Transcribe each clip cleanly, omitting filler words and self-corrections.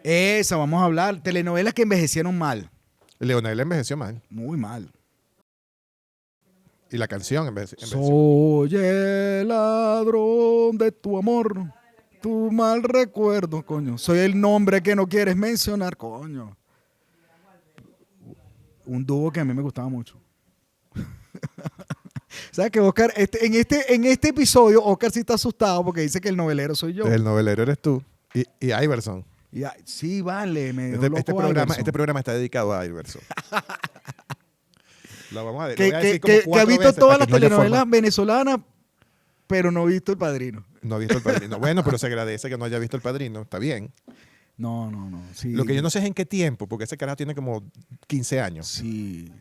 Esa, vamos a hablar. Telenovelas que envejecieron mal. Leonel envejeció mal. Muy mal. Y la canción envejeció. Soy el ladrón de tu amor, tu mal recuerdo, coño. Soy el nombre que no quieres mencionar, coño. Un dúo que a mí me gustaba mucho. ¿Sabes que Oscar, en este episodio, Oscar sí está asustado porque dice que el novelero soy yo? El novelero eres tú. Y Iverson. Sí, vale, me dejó loco Este programa está dedicado a Iverson. Lo vamos a ver. Que ha visto todas las telenovelas venezolanas, pero no ha visto El Padrino. No ha visto El Padrino. Bueno, pero se agradece que no haya visto El Padrino. Está bien. No. Sí. Lo que yo no sé es en qué tiempo, porque ese carajo tiene como 15 años. Sí.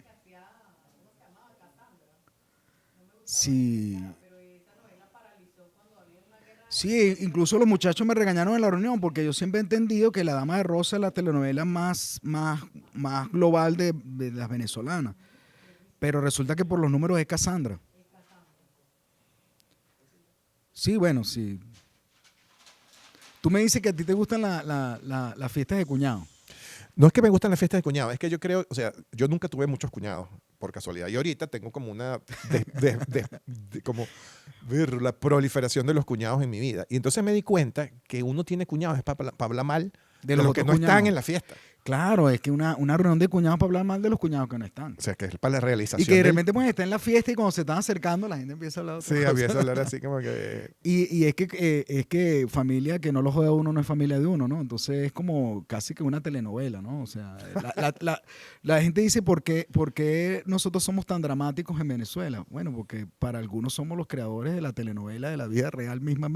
Sí. Sí, incluso los muchachos me regañaron en la reunión porque yo siempre he entendido que La Dama de Rosa es la telenovela más global de las venezolanas. Pero resulta que por los números es Cassandra. Sí, bueno, sí. Tú me dices que a ti te gustan las fiestas de cuñado. No es que me gustan las fiestas de cuñados, es que yo creo, o sea, yo nunca tuve muchos cuñados, por casualidad. Y ahorita tengo como una, como ver la proliferación de los cuñados en mi vida. Y entonces me di cuenta que uno tiene cuñados es para hablar mal de los que no están en la fiesta. Claro, es que una reunión de cuñados para hablar mal de los cuñados que no están. O sea, que es para la realización. Y que de repente pues está en la fiesta y cuando se están acercando la gente empieza a hablar. Sí, empieza a hablar así como que... Y es que familia que no lo jode a uno no es familia de uno, ¿no? Entonces es como casi que una telenovela, ¿no? O sea, la gente dice, ¿por qué nosotros somos tan dramáticos en Venezuela? Bueno, porque para algunos somos los creadores de la telenovela de la vida real misma.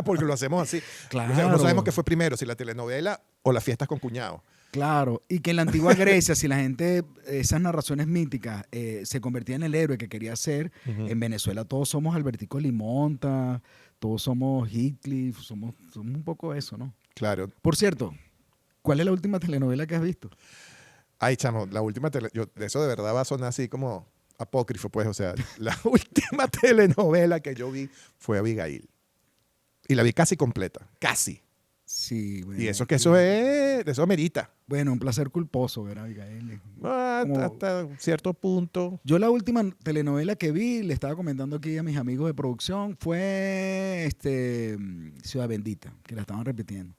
porque lo hacemos así. Claro. O sea, no sabemos qué fue primero, si la telenovela o las fiestas con cuñados. Claro, y que en la antigua Grecia, si la gente, esas narraciones míticas, se convertía en el héroe que quería ser, en Venezuela todos somos Albertico Limonta, todos somos Heathcliff, somos un poco eso, ¿no? Claro. Por cierto, ¿cuál es la última telenovela que has visto? Ay, chamo, la última eso de verdad va a sonar así como apócrifo, pues, o sea, la última telenovela que yo vi fue Abigail. Y la vi casi completa, casi. Sí, bueno. Y eso merita. Bueno, un placer culposo ver a Abigail. Hasta cierto punto. Yo la última telenovela que vi, le estaba comentando aquí a mis amigos de producción, fue Ciudad Bendita, que la estaban repitiendo.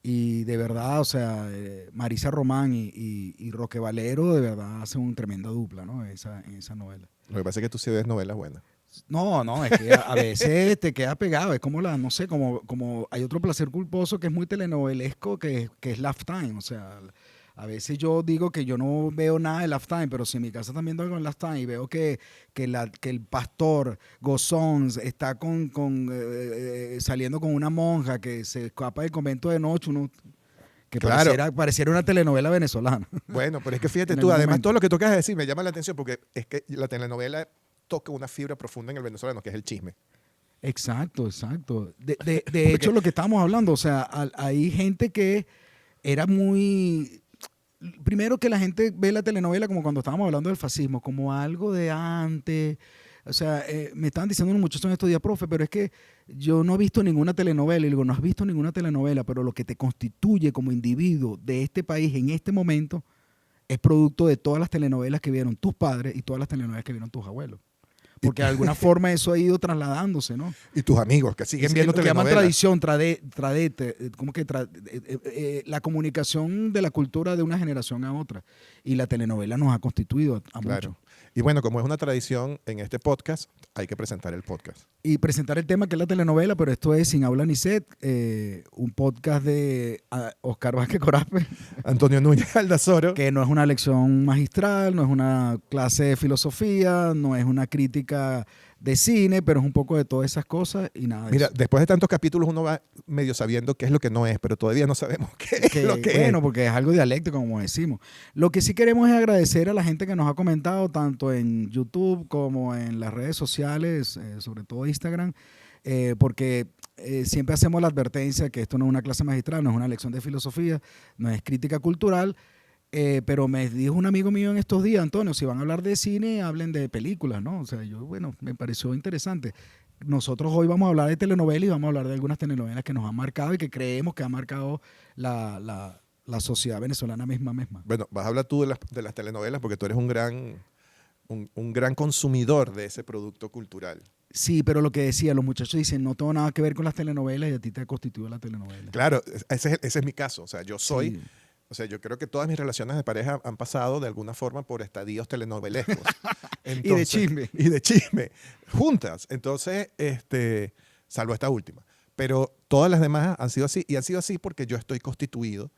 Y de verdad, o sea, Marisa Román y Roque Valero de verdad hacen una tremenda dupla, ¿no? En esa novela. Lo que pasa es que tú sí ves novelas buenas. No, es que a veces te queda pegado. Es como no sé, como hay otro placer culposo que es muy telenovelesco, que es Lifetime. O sea, a veces yo digo que yo no veo nada de Lifetime, pero si en mi casa también veo algo en Lifetime y veo que el pastor Gozón está saliendo con una monja que se escapa del convento de noche, que claro. pareciera una telenovela venezolana. Bueno, pero es que fíjate tú, además todo lo que tocas decir me llama la atención porque es que la telenovela toca una fibra profunda en el venezolano, que es el chisme. Exacto. De hecho, lo que estábamos hablando, o sea, hay gente que era muy... Primero que la gente ve la telenovela como cuando estábamos hablando del fascismo, como algo de antes. O sea, me estaban diciendo unos muchachos en estos días, profe, pero es que yo no he visto ninguna telenovela. Y digo, no has visto ninguna telenovela, pero lo que te constituye como individuo de este país en este momento es producto de todas las telenovelas que vieron tus padres y todas las telenovelas que vieron tus abuelos. Porque de alguna forma eso ha ido trasladándose, ¿no? Y tus amigos que siguen viendo telenovelas. Lo que llaman tradición, como que la comunicación de la cultura de una generación a otra. Y la telenovela nos ha constituido a muchos. Y bueno, como es una tradición en este podcast, hay que presentar el podcast. Y presentar el tema que es la telenovela, pero esto es Sin Habla ni Set, un podcast de Oscar Vázquez Corazpe. Antonio Núñez Aldazoro. Que no es una lección magistral, no es una clase de filosofía, no es una crítica de cine, pero es un poco de todas esas cosas y nada de Mira, eso. después de tantos capítulos uno va medio sabiendo qué es lo que no es, pero todavía no sabemos qué es lo que es. Bueno, porque es algo dialéctico, como decimos. Lo que sí queremos es agradecer a la gente que nos ha comentado, tanto en YouTube como en las redes sociales, sobre todo Instagram, porque siempre hacemos la advertencia que esto no es una clase magistral, no es una lección de filosofía, no es crítica cultural. Pero me dijo un amigo mío en estos días, Antonio, si van a hablar de cine, hablen de películas, ¿no? O sea, bueno, me pareció interesante. nosotros hoy vamos a hablar de telenovelas y vamos a hablar de algunas telenovelas que nos han marcado y que creemos que han marcado la sociedad venezolana misma. Bueno, vas a hablar tú de las telenovelas porque tú eres un gran consumidor de ese producto cultural. Sí, pero lo que decía, los muchachos dicen, no tengo nada que ver con las telenovelas y a ti te ha constituido la telenovela. Claro, ese es mi caso. O sea, Sí. yo creo que todas mis relaciones de pareja han pasado de alguna forma por estadios telenovelescos. Y de chisme. Y de chisme, juntas. Entonces, salvo esta última. Pero todas las demás han sido así, y han sido así porque yo estoy constituido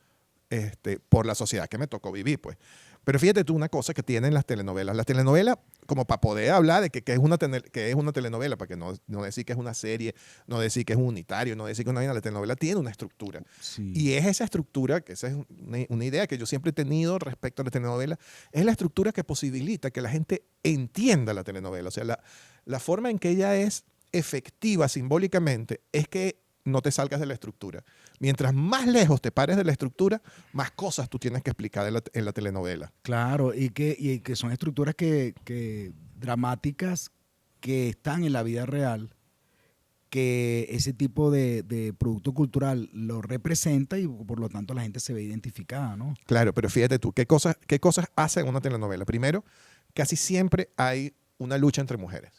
por la sociedad que me tocó vivir, pues. Pero fíjate tú una cosa que tienen las telenovelas. Las telenovelas, como para poder hablar de que es una telenovela, para que no decir que es una serie, no decir que es un unitario, no decir que es una vaina, la telenovela tiene una estructura. Sí. Y es esa estructura, que esa es una idea que yo siempre he tenido respecto a la telenovela, es la estructura que posibilita que la gente entienda la telenovela. O sea, la forma en que ella es efectiva simbólicamente es que no te salgas de la estructura. Mientras más lejos te pares de la estructura, más cosas tú tienes que explicar en la telenovela. Claro, y que son estructuras dramáticas que están en la vida real, que ese tipo de producto cultural lo representa y por lo tanto la gente se ve identificada, ¿no? Claro, pero fíjate tú, ¿qué cosas hacen una telenovela? Primero, casi siempre hay una lucha entre mujeres.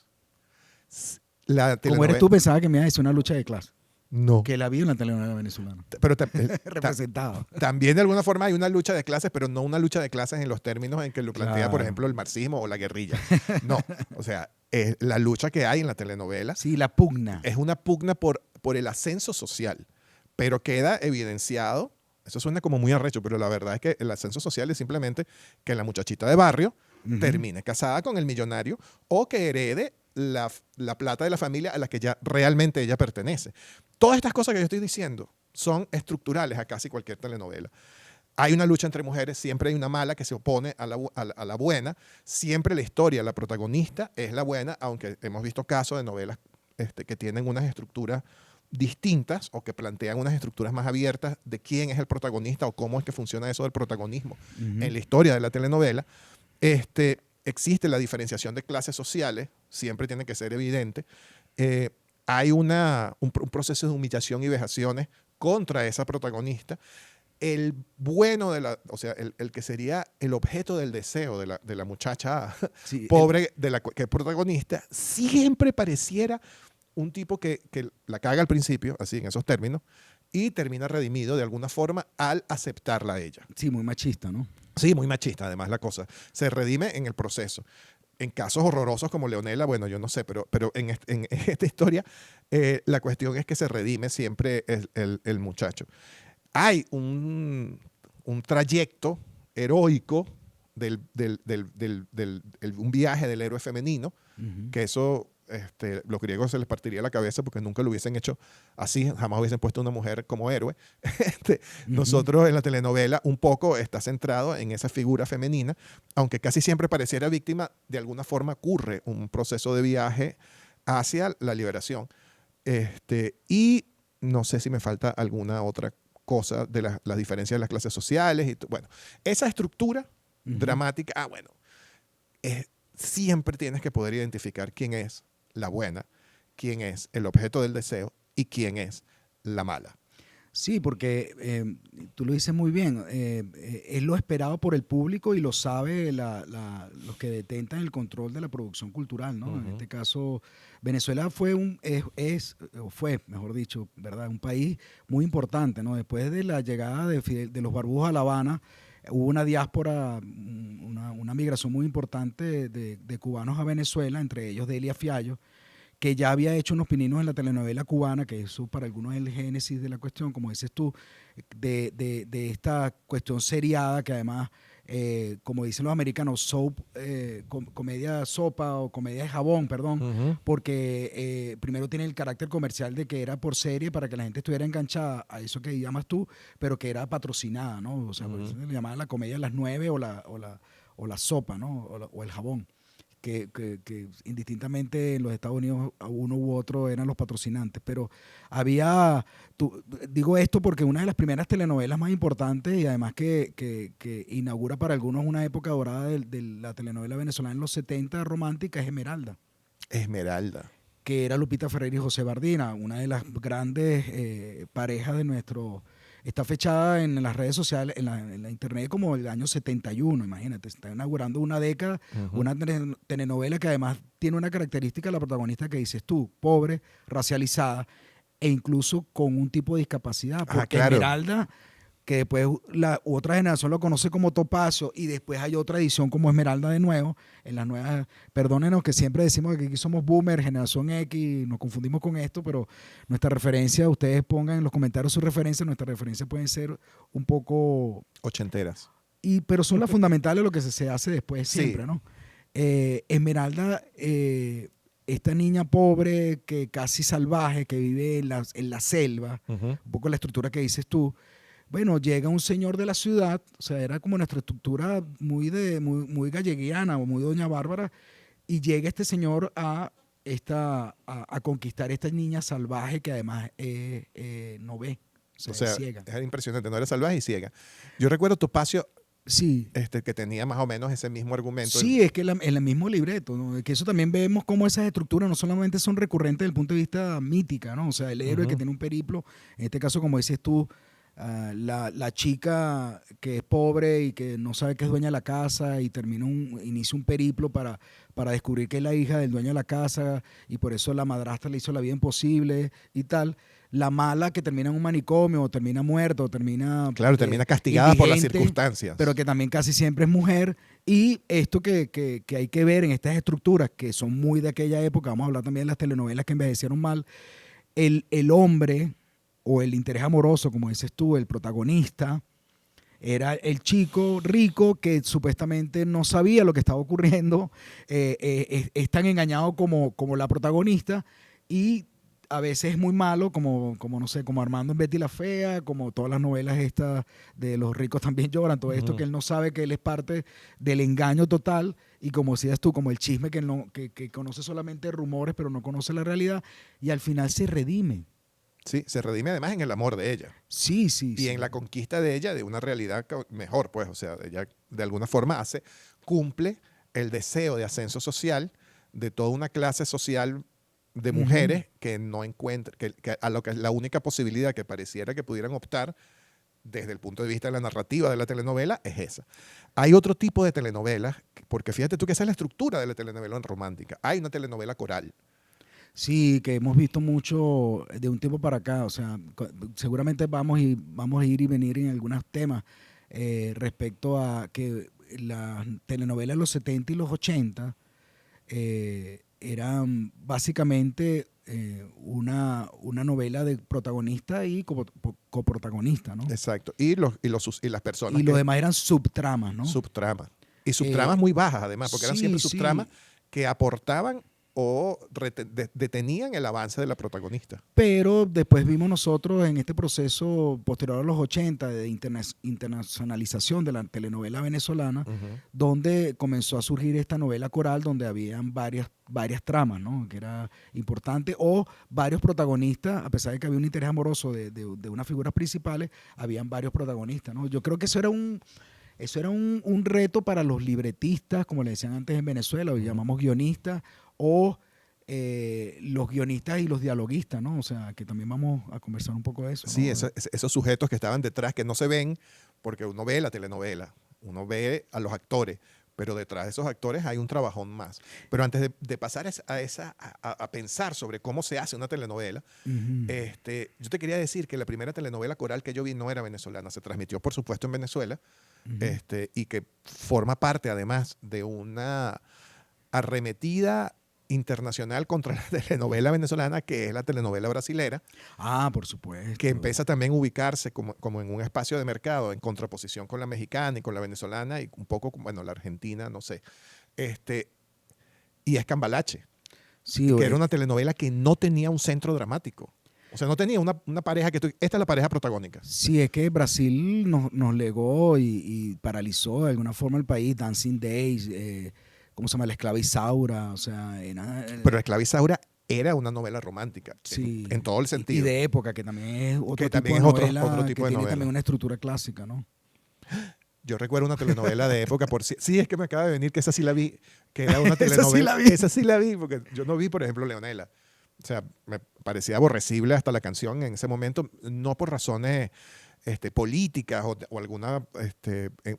Como eres tú, pensaba que me iba a decir una lucha de clase. No. Que la vi en la telenovela venezolana. Pero Representado. también de alguna forma hay una lucha de clases, pero no una lucha de clases en los términos en que lo plantea, Claro. por ejemplo, el marxismo o la guerrilla. No, o sea, es la lucha que hay en la telenovela Sí, la pugna. es una pugna por el ascenso social, pero queda evidenciado, eso suena como muy arrecho, pero la verdad es que el ascenso social es simplemente que la muchachita de barrio termine casada con el millonario o que herede la plata de la familia a la que ya realmente ella pertenece. Todas estas cosas que yo estoy diciendo son estructurales a casi cualquier telenovela. Hay una lucha entre mujeres, siempre hay una mala que se opone a la buena, siempre la historia, la protagonista es la buena, aunque hemos visto casos de novelas que tienen unas estructuras distintas o que plantean unas estructuras más abiertas de quién es el protagonista o cómo es que funciona eso del protagonismo en la historia de la telenovela. Existe la diferenciación de clases sociales, siempre tiene que ser evidente. Hay un proceso de humillación y vejaciones contra esa protagonista. El bueno o sea, el que sería el objeto del deseo de la muchacha Sí, pobre que es protagonista, siempre pareciera un tipo que la caga al principio, así en esos términos, y termina redimido de alguna forma al aceptarla a ella. Sí, muy machista, ¿no? Sí, muy machista además la cosa. Se redime en el proceso. En casos horrorosos como Leonela, bueno, yo no sé, pero en esta historia la cuestión es que se redime siempre el muchacho. Hay un trayecto heroico un viaje del héroe femenino, que eso los griegos se les partiría la cabeza porque nunca lo hubiesen hecho así, jamás hubiesen puesto a una mujer como héroe. Nosotros en la telenovela un poco está centrado en esa figura femenina, aunque casi siempre pareciera víctima, de alguna forma ocurre un proceso de viaje hacia la liberación. Y no sé si me falta alguna otra cosa de las diferencias de las clases sociales. Bueno, esa estructura dramática, bueno, siempre tienes que poder identificar quién es la buena, quién es el objeto del deseo y quién es la mala. Sí, porque tú lo dices muy bien, es lo esperado por el público y lo sabe los que detentan el control de la producción cultural, ¿no? En este caso, Venezuela fue, mejor dicho, ¿verdad? Un país muy importante, ¿no? Después de la llegada de los barbujos a La Habana, hubo una diáspora, una migración muy importante de cubanos a Venezuela, entre ellos Delia Fiallo, que ya había hecho unos pininos en la telenovela cubana, que eso para algunos es el génesis de la cuestión, como dices tú, de esta cuestión seriada que además, como dicen los americanos, soap, comedia sopa o comedia de jabón, perdón, porque primero tiene el carácter comercial de que era por serie para que la gente estuviera enganchada a eso que llamas tú, pero que era patrocinada, ¿no? O sea, por eso le llamaban la comedia de las 9 o la sopa, ¿no? O el jabón. Que indistintamente en los Estados Unidos uno u otro eran los patrocinantes, pero digo esto porque una de las primeras telenovelas más importantes y además que inaugura para algunos una época dorada de la telenovela venezolana en los 70 romántica es Esmeralda. Esmeralda. que era Lupita Ferrer y José Bardina, una de las grandes parejas de nuestro... Está fechada en las redes sociales, en la internet como el año 71, imagínate, se está inaugurando una década, una telenovela que además tiene una característica, la protagonista que dices tú, pobre, racializada e incluso con un tipo de discapacidad, porque claro. Esmeralda, que después la otra generación lo conoce como Topacio y después hay otra edición como Esmeralda de nuevo, en las nuevas, perdónenos que siempre decimos que aquí somos boomer, generación X, nos confundimos con esto, pero nuestra referencia, ustedes pongan en los comentarios sus referencias, nuestras referencias pueden ser un poco... Ochenteras. Pero son las fundamentales lo que se hace después siempre, Sí. ¿no? Esmeralda, esta niña pobre, que casi salvaje, que vive en la selva, un poco la estructura que dices tú. Bueno, llega un señor de la ciudad, o sea, era como nuestra estructura muy galleguiana o muy doña Bárbara, y llega este señor a conquistar a esta niña salvaje que además no ve, O sea, es ciega. era impresionante, no era salvaje y ciega. Yo recuerdo Topacio, Sí. que tenía más o menos ese mismo argumento. Sí, es que en el mismo libreto, ¿no? Que eso también vemos cómo esas estructuras no solamente son recurrentes desde el punto de vista mítica, ¿no? O sea, el héroe que tiene un periplo, en este caso, como dices tú, la chica que es pobre y que no sabe que es dueña de la casa y inicia un periplo para descubrir que es la hija del dueño de la casa y por eso la madrastra le hizo la vida imposible y tal. La mala que termina en un manicomio o termina muerta o termina... Claro, termina castigada por las indigente, circunstancias. pero que también casi siempre es mujer. Y esto que hay que ver en estas estructuras que son muy de aquella época, vamos a hablar también de las telenovelas que envejecieron mal, el hombre o el interés amoroso, como dices tú, el protagonista, era el chico rico que supuestamente no sabía lo que estaba ocurriendo, es tan engañado como la protagonista y a veces es muy malo, como no sé, como Armando en Betty la Fea, como todas las novelas estas de Los ricos también lloran, todo esto que él no sabe que él es parte del engaño total y como decías tú, como el chisme que conoce solamente rumores pero no conoce la realidad y al final se redime. Sí, se redime además en el amor de ella. Sí, sí, Y sí. en la conquista de ella de una realidad mejor, pues, o sea, ella de alguna forma cumple el deseo de ascenso social de toda una clase social de mujeres que no encuentran, que a lo que la única posibilidad que pareciera que pudieran optar desde el punto de vista de la narrativa de la telenovela es esa. Hay otro tipo de telenovelas, porque fíjate tú que esa es la estructura de la telenovela romántica. Hay una telenovela coral. Sí, que hemos visto mucho de un tiempo para acá, o sea, seguramente vamos a ir y venir en algunos temas respecto a que las telenovelas de los 70 y los 80 eran básicamente una novela de protagonista y coprotagonista, ¿no? Exacto. Y las personas Y lo demás eran subtramas, ¿no? subtramas. Y subtramas muy bajas, además, porque eran Sí, siempre sí. subtramas que aportaban o detenían el avance de la protagonista. Pero después vimos nosotros en este proceso posterior a los 80 de internacionalización de la telenovela venezolana, donde comenzó a surgir esta novela coral donde habían varias tramas, ¿no? Que era importante, o varios protagonistas, a pesar de que había un interés amoroso de unas figuras principales, habían varios protagonistas, ¿no? Yo creo que eso era un reto para los libretistas, como le decían antes en Venezuela, hoy llamamos guionistas, o los guionistas y los dialoguistas, ¿no? O sea, que también vamos a conversar un poco de eso, ¿no? Sí, esos sujetos que estaban detrás, que no se ven, porque uno ve la telenovela, uno ve a los actores, pero detrás de esos actores hay un trabajón más. Pero antes de pasar a pensar sobre cómo se hace una telenovela, yo te quería decir que la primera telenovela coral que yo vi no era venezolana, se transmitió por supuesto en Venezuela, y que forma parte además de una arremetida internacional contra la telenovela venezolana, que es la telenovela brasilera. Ah, por supuesto. Que empieza también a ubicarse como en un espacio de mercado, en contraposición con la mexicana y con la venezolana y un poco, bueno, la argentina, no sé. Y es Cambalache, Sí, que era una telenovela que no tenía un centro dramático. O sea, no tenía una pareja esta es la pareja protagónica. Sí, es que Brasil nos legó y paralizó de alguna forma el país, Dancing Days, ¿cómo se llama? La esclava Isaura, o sea... Pero la esclava Isaura era una novela romántica, sí, en todo el sentido. Y de época, que también es otro Que tipo también de es novela, otro tipo que de tiene novela. también una estructura clásica, ¿no? Yo recuerdo una telenovela de época, sí, es que me acaba de venir que esa sí la vi, que era una Esa sí telenovela. la vi. Esa sí la vi, porque yo no vi, por ejemplo, Leonela. O sea, me parecía aborrecible hasta la canción en ese momento, no por razones políticas o alguna,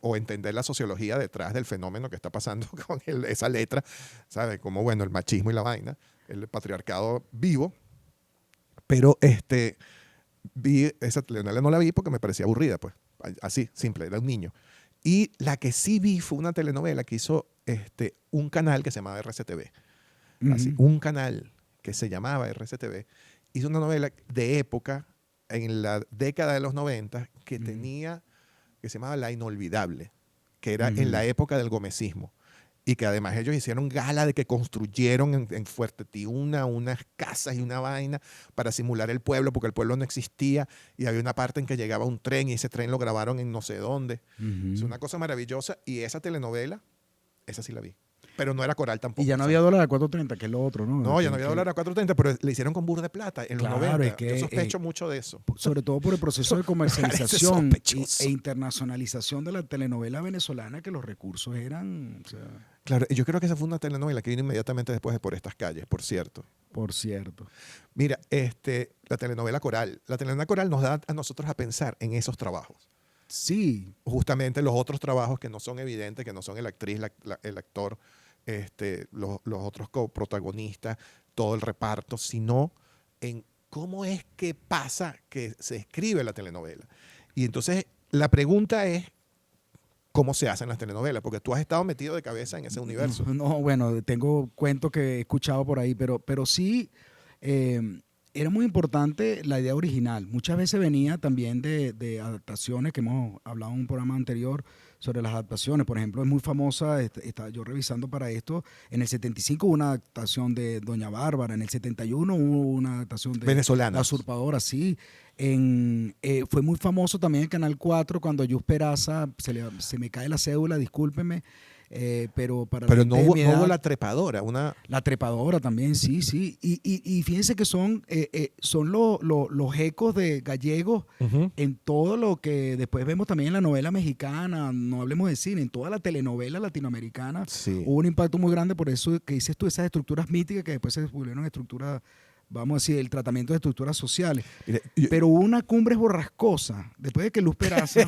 o entender la sociología detrás del fenómeno que está pasando con esa letra, ¿sabes? Como, bueno, el machismo y la vaina, el patriarcado vivo, pero vi esa telenovela, no la vi porque me parecía aburrida, pues, así, simple, era un niño. Y la que sí vi fue una telenovela que hizo un canal que se llamaba RCTV, así, un canal que se llamaba RCTV, hizo una novela de época en la década de los 90 que tenía, que se llamaba La Inolvidable, que era en la época del gomecismo. Y que además ellos hicieron gala de que construyeron en Fuerte Tiuna unas casas y una vaina para simular el pueblo, porque el pueblo no existía. Y había una parte en que llegaba un tren y ese tren lo grabaron en no sé dónde. Es una cosa maravillosa. Y esa telenovela, esa sí la vi. Pero no era coral tampoco. Y ya no había dólar a 4.30, que es lo otro, ¿no? No, ya no había dólar a 4.30, pero le hicieron con burda de plata en los 90. Es que, yo sospecho mucho de eso. Sobre todo por el proceso de comercialización sospechoso. e internacionalización de la telenovela venezolana, que los recursos eran... O sea, claro, yo creo que esa fue una telenovela que vino inmediatamente después de Por estas calles, por cierto. por cierto. Mira, la telenovela coral. La telenovela coral nos da a nosotros a pensar en esos trabajos. Sí. Justamente los otros trabajos que no son evidentes, que no son la actriz, el actor, los otros coprotagonistas, todo el reparto, sino en cómo es que pasa que se escribe la telenovela. Y entonces la pregunta es, ¿cómo se hacen las telenovelas? Porque tú has estado metido de cabeza en ese universo. No, bueno, tengo cuentos que he escuchado por ahí, pero sí era muy importante la idea original. Muchas veces venía también de adaptaciones, que hemos hablado en un programa anterior sobre las adaptaciones. Por ejemplo, es muy famosa, estaba yo revisando para esto, en el 75 hubo una adaptación de Doña Bárbara, en el 71 hubo una adaptación de venezolana. La Usurpadora, sí. Fue muy famoso también en Canal 4 cuando Yus Peraza, se me cae la cédula, discúlpeme, pero para Pero la no gente de mi edad, hubo la trepadora, la trepadora también, sí, sí. Y fíjense que son los ecos de gallegos en todo lo que después vemos también en la novela mexicana, no hablemos de cine, en toda la telenovela latinoamericana. Sí. Hubo un impacto muy grande por eso que dices tú, esas estructuras míticas que después se volvieron estructuras, vamos a decir, el tratamiento de estructuras sociales. Pero hubo una cumbre borrascosa, después de que Luz Peraza,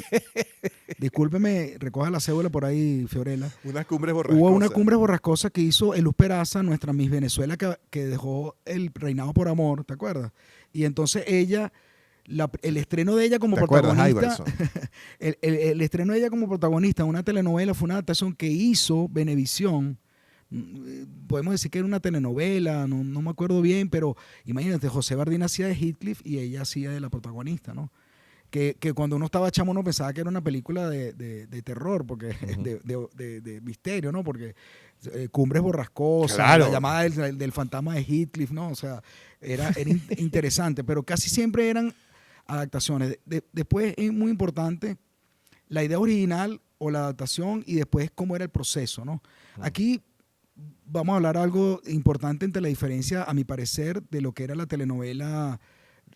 discúlpeme, recoja la cédula por ahí, Fiorella. Unas cumbres borrascosas. Hubo una cumbre borrascosa que hizo Luz Peraza, nuestra Miss Venezuela, que dejó el reinado por amor, ¿te acuerdas? Y entonces ella, el estreno de ella como protagonista, el estreno de ella como protagonista en una telenovela fue una adaptación que hizo Venevisión. Podemos decir que era una telenovela, no me acuerdo bien, pero imagínate, José Bardina hacía de Heathcliff y ella hacía de la protagonista, ¿no? Que cuando uno estaba chamo uno pensaba que era una película de terror, porque de misterio, ¿no? Porque Cumbres Borrascosas, claro, la llamada del fantasma de Heathcliff, ¿no? O sea, era interesante, pero casi siempre eran adaptaciones. Después es muy importante la idea original o la adaptación y después cómo era el proceso, ¿no? Aquí vamos a hablar algo importante entre la diferencia, a mi parecer, de lo que era la telenovela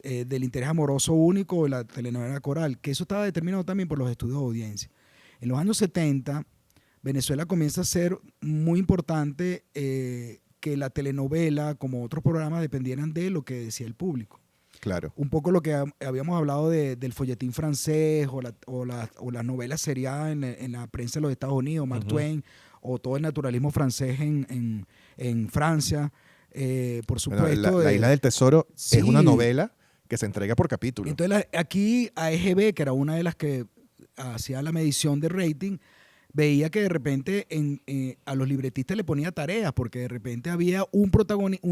del interés amoroso único o la telenovela coral, que eso estaba determinado también por los estudios de audiencia. En los años 70, Venezuela comienza a ser muy importante que la telenovela, como otros programas, dependieran de lo que decía el público. Claro. Un poco lo que habíamos hablado del folletín francés o las novelas seriadas en la prensa de los Estados Unidos, Mark Twain, o todo el naturalismo francés en Francia, por supuesto. Bueno, la Isla del Tesoro sí, es una novela que se entrega por capítulo. Entonces aquí AEGB, que era una de las que hacía la medición de rating, veía que de repente a los libretistas le ponía tareas, porque de repente había un protagonista,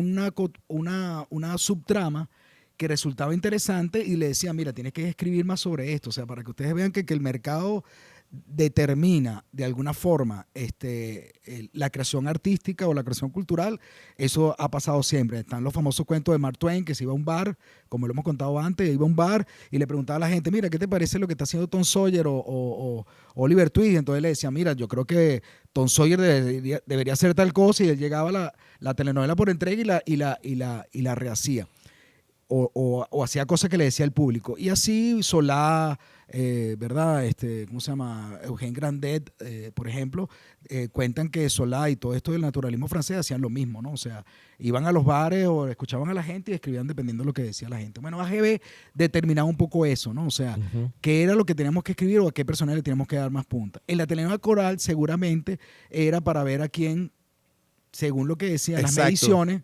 una subtrama que resultaba interesante y le decía, mira, tienes que escribir más sobre esto, o sea, para que ustedes vean que el mercado determina de alguna forma la creación artística o la creación cultural. Eso ha pasado siempre. Están los famosos cuentos de Mark Twain, que se iba a un bar, como lo hemos contado antes, iba a un bar y le preguntaba a la gente, mira, ¿qué te parece lo que está haciendo Tom Sawyer o Oliver Twist? Entonces le decía, mira, yo creo que Tom Sawyer debería hacer tal cosa, y él llegaba la telenovela por entrega y la rehacía. o hacía cosas que le decía al público. Y así Solá, ¿verdad? ¿Cómo se llama? Eugène Grandet, por ejemplo, cuentan que Solá y todo esto del naturalismo francés hacían lo mismo, ¿no? O sea, iban a los bares o escuchaban a la gente y escribían dependiendo de lo que decía la gente. Bueno, AGB determinaba un poco eso, ¿no? O sea, qué era lo que teníamos que escribir o a qué personaje le teníamos que dar más punta. En la telenovela coral seguramente era para ver a quién, según lo que decían las mediciones,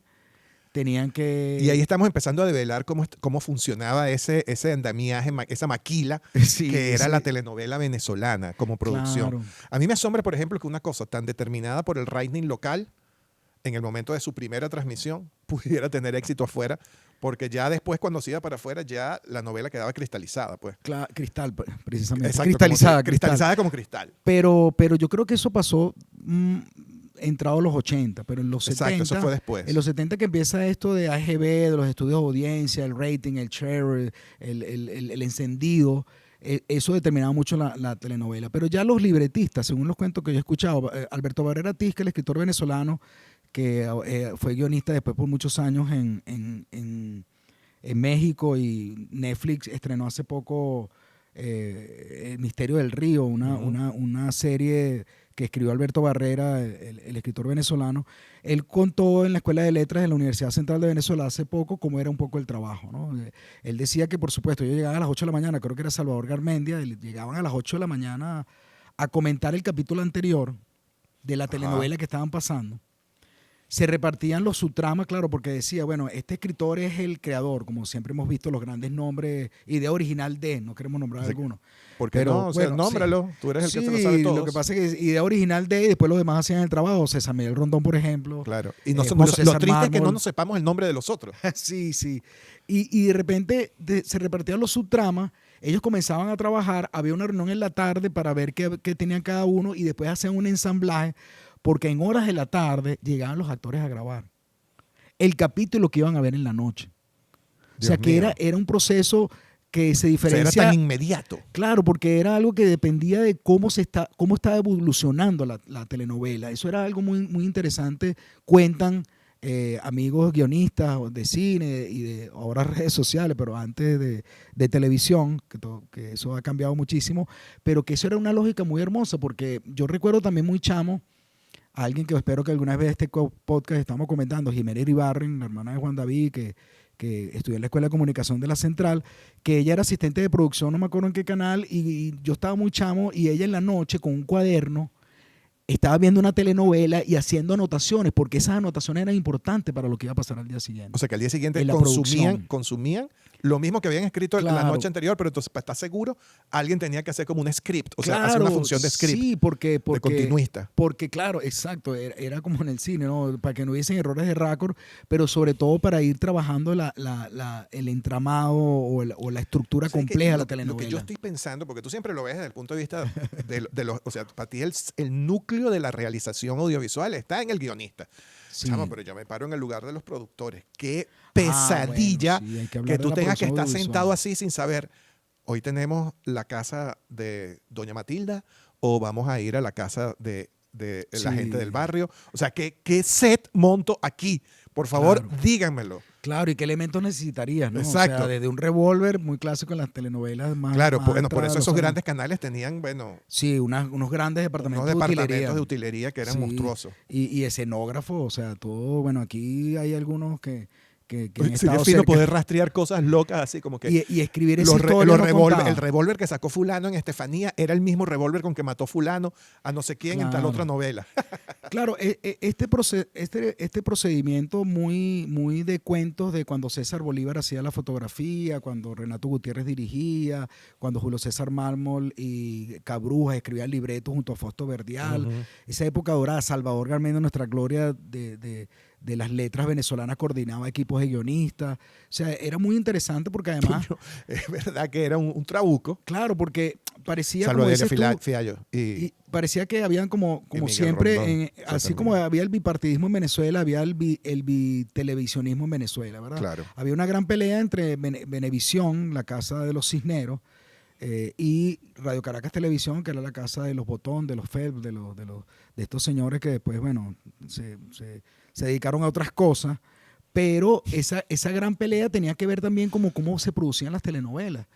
tenían que... Y ahí estamos empezando a develar cómo funcionaba ese andamiaje, esa maquila que era la telenovela venezolana como producción. Claro. A mí me asombra, por ejemplo, que una cosa tan determinada por el rating local, en el momento de su primera transmisión, pudiera tener éxito afuera, porque ya después, cuando se iba para afuera, ya la novela quedaba cristalizada, pues. Cristal, precisamente. Exacto, cristalizada como cristal. Pero yo creo que eso pasó... entrado los 80, pero en los 70, eso fue después. En los 70 que empieza esto de AGB, de los estudios de audiencia, el rating, el share, el encendido, eso determinaba mucho la telenovela. Pero ya los libretistas, según los cuentos que yo he escuchado, Alberto Barrera Tisca, el escritor venezolano, que fue guionista después por muchos años en México, y Netflix estrenó hace poco El Misterio del Río, una serie que escribió Alberto Barrera, el escritor venezolano. Él contó en la Escuela de Letras de la Universidad Central de Venezuela hace poco cómo era un poco el trabajo, ¿no? Él decía que, por supuesto, ellos llegaban a las 8 de la mañana, creo que era Salvador Garmendia, llegaban a las 8 de la mañana a comentar el capítulo anterior de la telenovela que estaban pasando. Se repartían los subtramas, claro, porque decía, bueno, este escritor es el creador, como siempre hemos visto los grandes nombres, idea original de, no queremos nombrar algunos. Porque no, o sea, bueno, nómbralo, tú eres el que se lo sabe todo. Lo que pasa es que idea original de, y después los demás hacían el trabajo, César Miguel Rondón, por ejemplo. Claro, y lo triste es que no nos sepamos el nombre de los otros. Sí. Y de repente se repartían los subtramas, ellos comenzaban a trabajar, había una reunión en la tarde para ver qué tenían cada uno y después hacían un ensamblaje, porque en horas de la tarde llegaban los actores a grabar el capítulo que iban a ver en la noche. Dios mío. Que era un proceso que se diferencia. O sea, era tan inmediato. Claro, porque era algo que dependía de cómo estaba evolucionando la telenovela. Eso era algo muy, muy interesante. Cuentan amigos guionistas de cine y de ahora redes sociales, pero antes de televisión, que eso ha cambiado muchísimo, pero que eso era una lógica muy hermosa, porque yo recuerdo también muy chamo a alguien que espero que alguna vez este podcast estamos comentando, Jimena Iribarren, la hermana de Juan David, que estudió en la Escuela de Comunicación de la Central, que ella era asistente de producción, no me acuerdo en qué canal, y yo estaba muy chamo, y ella en la noche con un cuaderno estaba viendo una telenovela y haciendo anotaciones, porque esas anotaciones eran importantes para lo que iba a pasar al día siguiente. O sea, que al día siguiente consumían lo mismo que habían escrito la noche anterior, pero entonces, para estar seguro, alguien tenía que hacer como un script, o sea, hacer una función de script. Sí, porque de continuista. Porque, claro, exacto, era como en el cine, ¿no? Para que no hubiesen errores de récord, pero sobre todo para ir trabajando el entramado o la estructura compleja de la telenovela. Lo que yo estoy pensando, porque tú siempre lo ves desde el punto de vista de los, o sea, para ti el núcleo de la realización audiovisual está en el guionista. Sí. Chamo, pero yo me paro en el lugar de los productores. Qué pesadilla que tú tengas que estar sentado así sin saber, hoy tenemos la casa de Doña Matilda o vamos a ir a la casa de la gente del barrio. O sea, ¿qué set monto aquí? Por favor, díganmelo. Claro, ¿y qué elementos necesitarías? ¿No? Exacto. O sea, desde un revólver muy clásico en las telenovelas más. Claro, más bueno, por eso esos grandes canales tenían, bueno. Sí, unos grandes departamentos de utilería que eran monstruosos. Y escenógrafo, o sea, todo. Bueno, aquí hay algunos que han estado cerca. Fino poder rastrear cosas locas así como que y escribir esa historia el revólver que sacó fulano en Estefanía era el mismo revólver con que mató fulano a no sé quién en tal otra novela. Claro, este procedimiento muy, muy de cuentos de cuando César Bolívar hacía la fotografía, cuando Renato Gutiérrez dirigía, cuando Julio César Mármol y Cabrujas escribían libretos junto a Fausto Verdial, esa época dorada, Salvador Garmendia, nuestra gloria de las letras venezolanas, coordinaba equipos de guionistas. O sea, era muy interesante porque además... Es verdad que era un trabuco. Claro, porque parecía Salvador Fiallo. Y parecía que habían como siempre, Rondón, así como había el bipartidismo en Venezuela, había el bitelevisionismo en Venezuela, ¿verdad? Claro. Había una gran pelea entre Venevisión, la casa de los Cisneros, y Radio Caracas Televisión, que era la casa de los Botón, de los Phelps, de estos señores que después, bueno, se dedicaron a otras cosas, Pero esa gran pelea tenía que ver también como cómo se producían las telenovelas.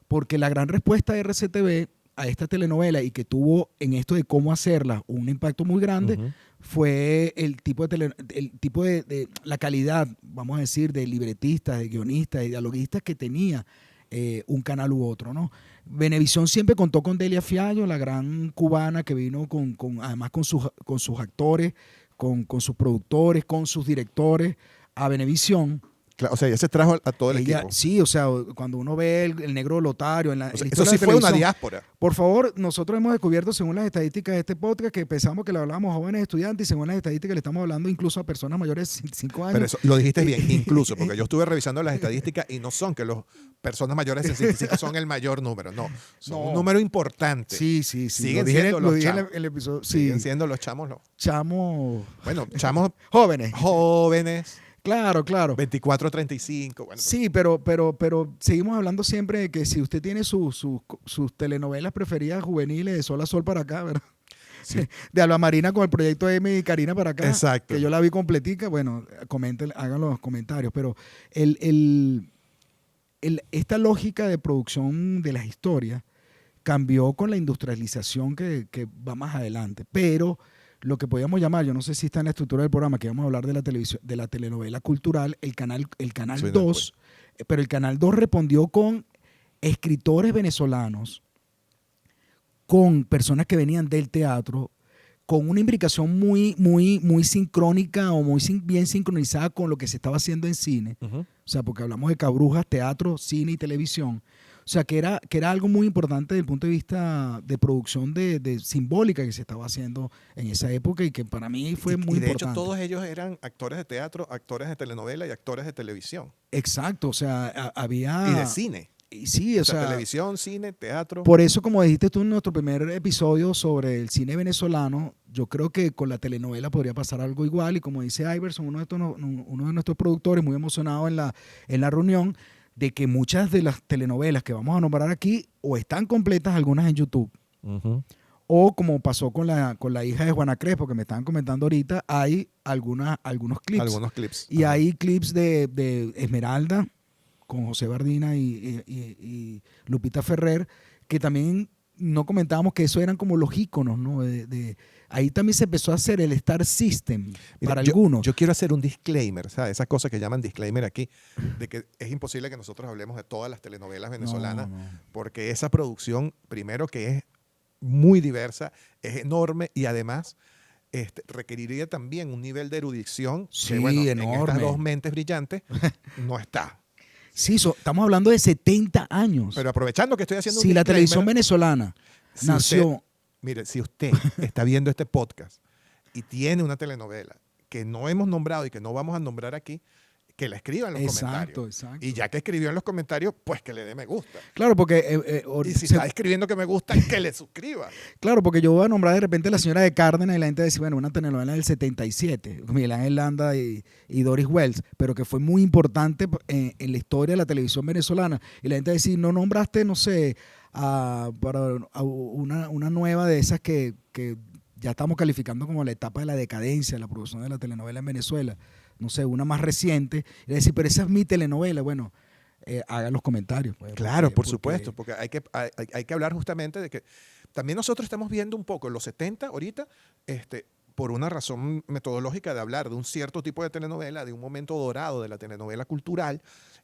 Porque la gran respuesta de RCTV a esta telenovela y que tuvo en esto de cómo hacerla un impacto muy grande fue el tipo de la calidad, vamos a decir, de libretistas, de guionistas, de dialoguistas que tenía un canal u otro, ¿no? Venevisión siempre contó con Delia Fiallo, la gran cubana que vino además con sus actores, con sus productores, con sus directores a Venevisión. Claro, o sea, ella se trajo a todo el Ella, equipo. sí, o sea, cuando uno ve el negro Lotario en la, O sea, en la eso historia sí de fue una televisión, diáspora. por favor, nosotros hemos descubierto, según las estadísticas de este podcast, que pensamos que le hablábamos a jóvenes estudiantes y según las estadísticas le estamos hablando incluso a personas mayores de 5 años. Pero eso lo dijiste bien, incluso, porque yo estuve revisando las estadísticas y no son que las personas mayores de 65 son el mayor número, no. Son un número importante. Sí. Siguen Lo dije, siendo lo los dije en chamos. el episodio. Sí, Siguen siendo los chamos, no. chamos Bueno, chamos jóvenes. jóvenes, Claro. 24, 35. Bueno, Sí, pero seguimos hablando siempre de que si usted tiene sus telenovelas preferidas juveniles de Sol a Sol para acá, ¿verdad? Sí. De Alba Marina con el proyecto M y Karina para acá. Exacto. Que yo la vi completica. Bueno, comenten, hagan los comentarios. Pero esta lógica de producción de las historias cambió con la industrialización que va más adelante. Pero lo que podíamos llamar, yo no sé si está en la estructura del programa, que vamos a hablar de la televisión, de la telenovela cultural, el canal Sí, 2, pero el canal 2 respondió con escritores venezolanos, con personas que venían del teatro, con una imbricación muy sincrónica o bien sincronizada con lo que se estaba haciendo en cine. O sea, porque hablamos de cabrujas, teatro, cine y televisión. O sea, que era algo muy importante desde el punto de vista de producción de simbólica que se estaba haciendo en esa época y que para mí fue muy de importante. hecho, todos ellos eran actores de teatro, actores de telenovela y actores de televisión. Exacto, o sea, había... Y de cine. Y sí, o sea, televisión, cine, teatro. por eso, como dijiste tú en nuestro primer episodio sobre el cine venezolano, yo creo que con la telenovela podría pasar algo igual. Y como dice Iverson, uno de nuestros productores, muy emocionado en la reunión, de que muchas de las telenovelas que vamos a nombrar aquí o están completas, algunas en YouTube, o como pasó con la hija de Juana Crespo, que me estaban comentando ahorita, hay algunos clips. Algunos clips. Y hay clips de Esmeralda, con José Bardina y Lupita Ferrer, que también no comentábamos que eso eran como los íconos, ¿no? Ahí también se empezó a hacer el Star System. Mira, para algunos. Yo quiero hacer un disclaimer, ¿sabes? Esas cosas que llaman disclaimer aquí, de que es imposible que nosotros hablemos de todas las telenovelas venezolanas, No. porque esa producción, primero que es muy diversa, es enorme y además requeriría también un nivel de erudición Sí, que, bueno, en enorme. estas dos mentes brillantes no está. Sí, estamos hablando de 70 años. Pero aprovechando que estoy haciendo un Si la disclaimer, televisión venezolana si nació... usted- mire, si usted está viendo este podcast y tiene una telenovela que no hemos nombrado y que no vamos a nombrar aquí, que la escriba en los comentarios. Exacto. Y ya que escribió en los comentarios, pues que le dé me gusta. Claro, porque... Y si está escribiendo que me gusta, que le suscriba. Claro, porque yo voy a nombrar de repente La Señora de Cárdenas y la gente va a decir, bueno, una telenovela del 77, con Miguel Ángel Landa y Doris Wells, pero que fue muy importante en la historia de la televisión venezolana. Y la gente va a decir, no nombraste, no sé, para una nueva de esas que ya estamos calificando como la etapa de la decadencia de la producción de la telenovela en Venezuela. No sé, una más reciente. Y decir, pero esa es mi telenovela. Bueno, hagan los comentarios. Pues, Claro, por supuesto, porque hay que hablar justamente de que también nosotros estamos viendo un poco en los 70 ahorita, por una razón metodológica de hablar de un cierto tipo de telenovela, de un momento dorado de la telenovela cultural,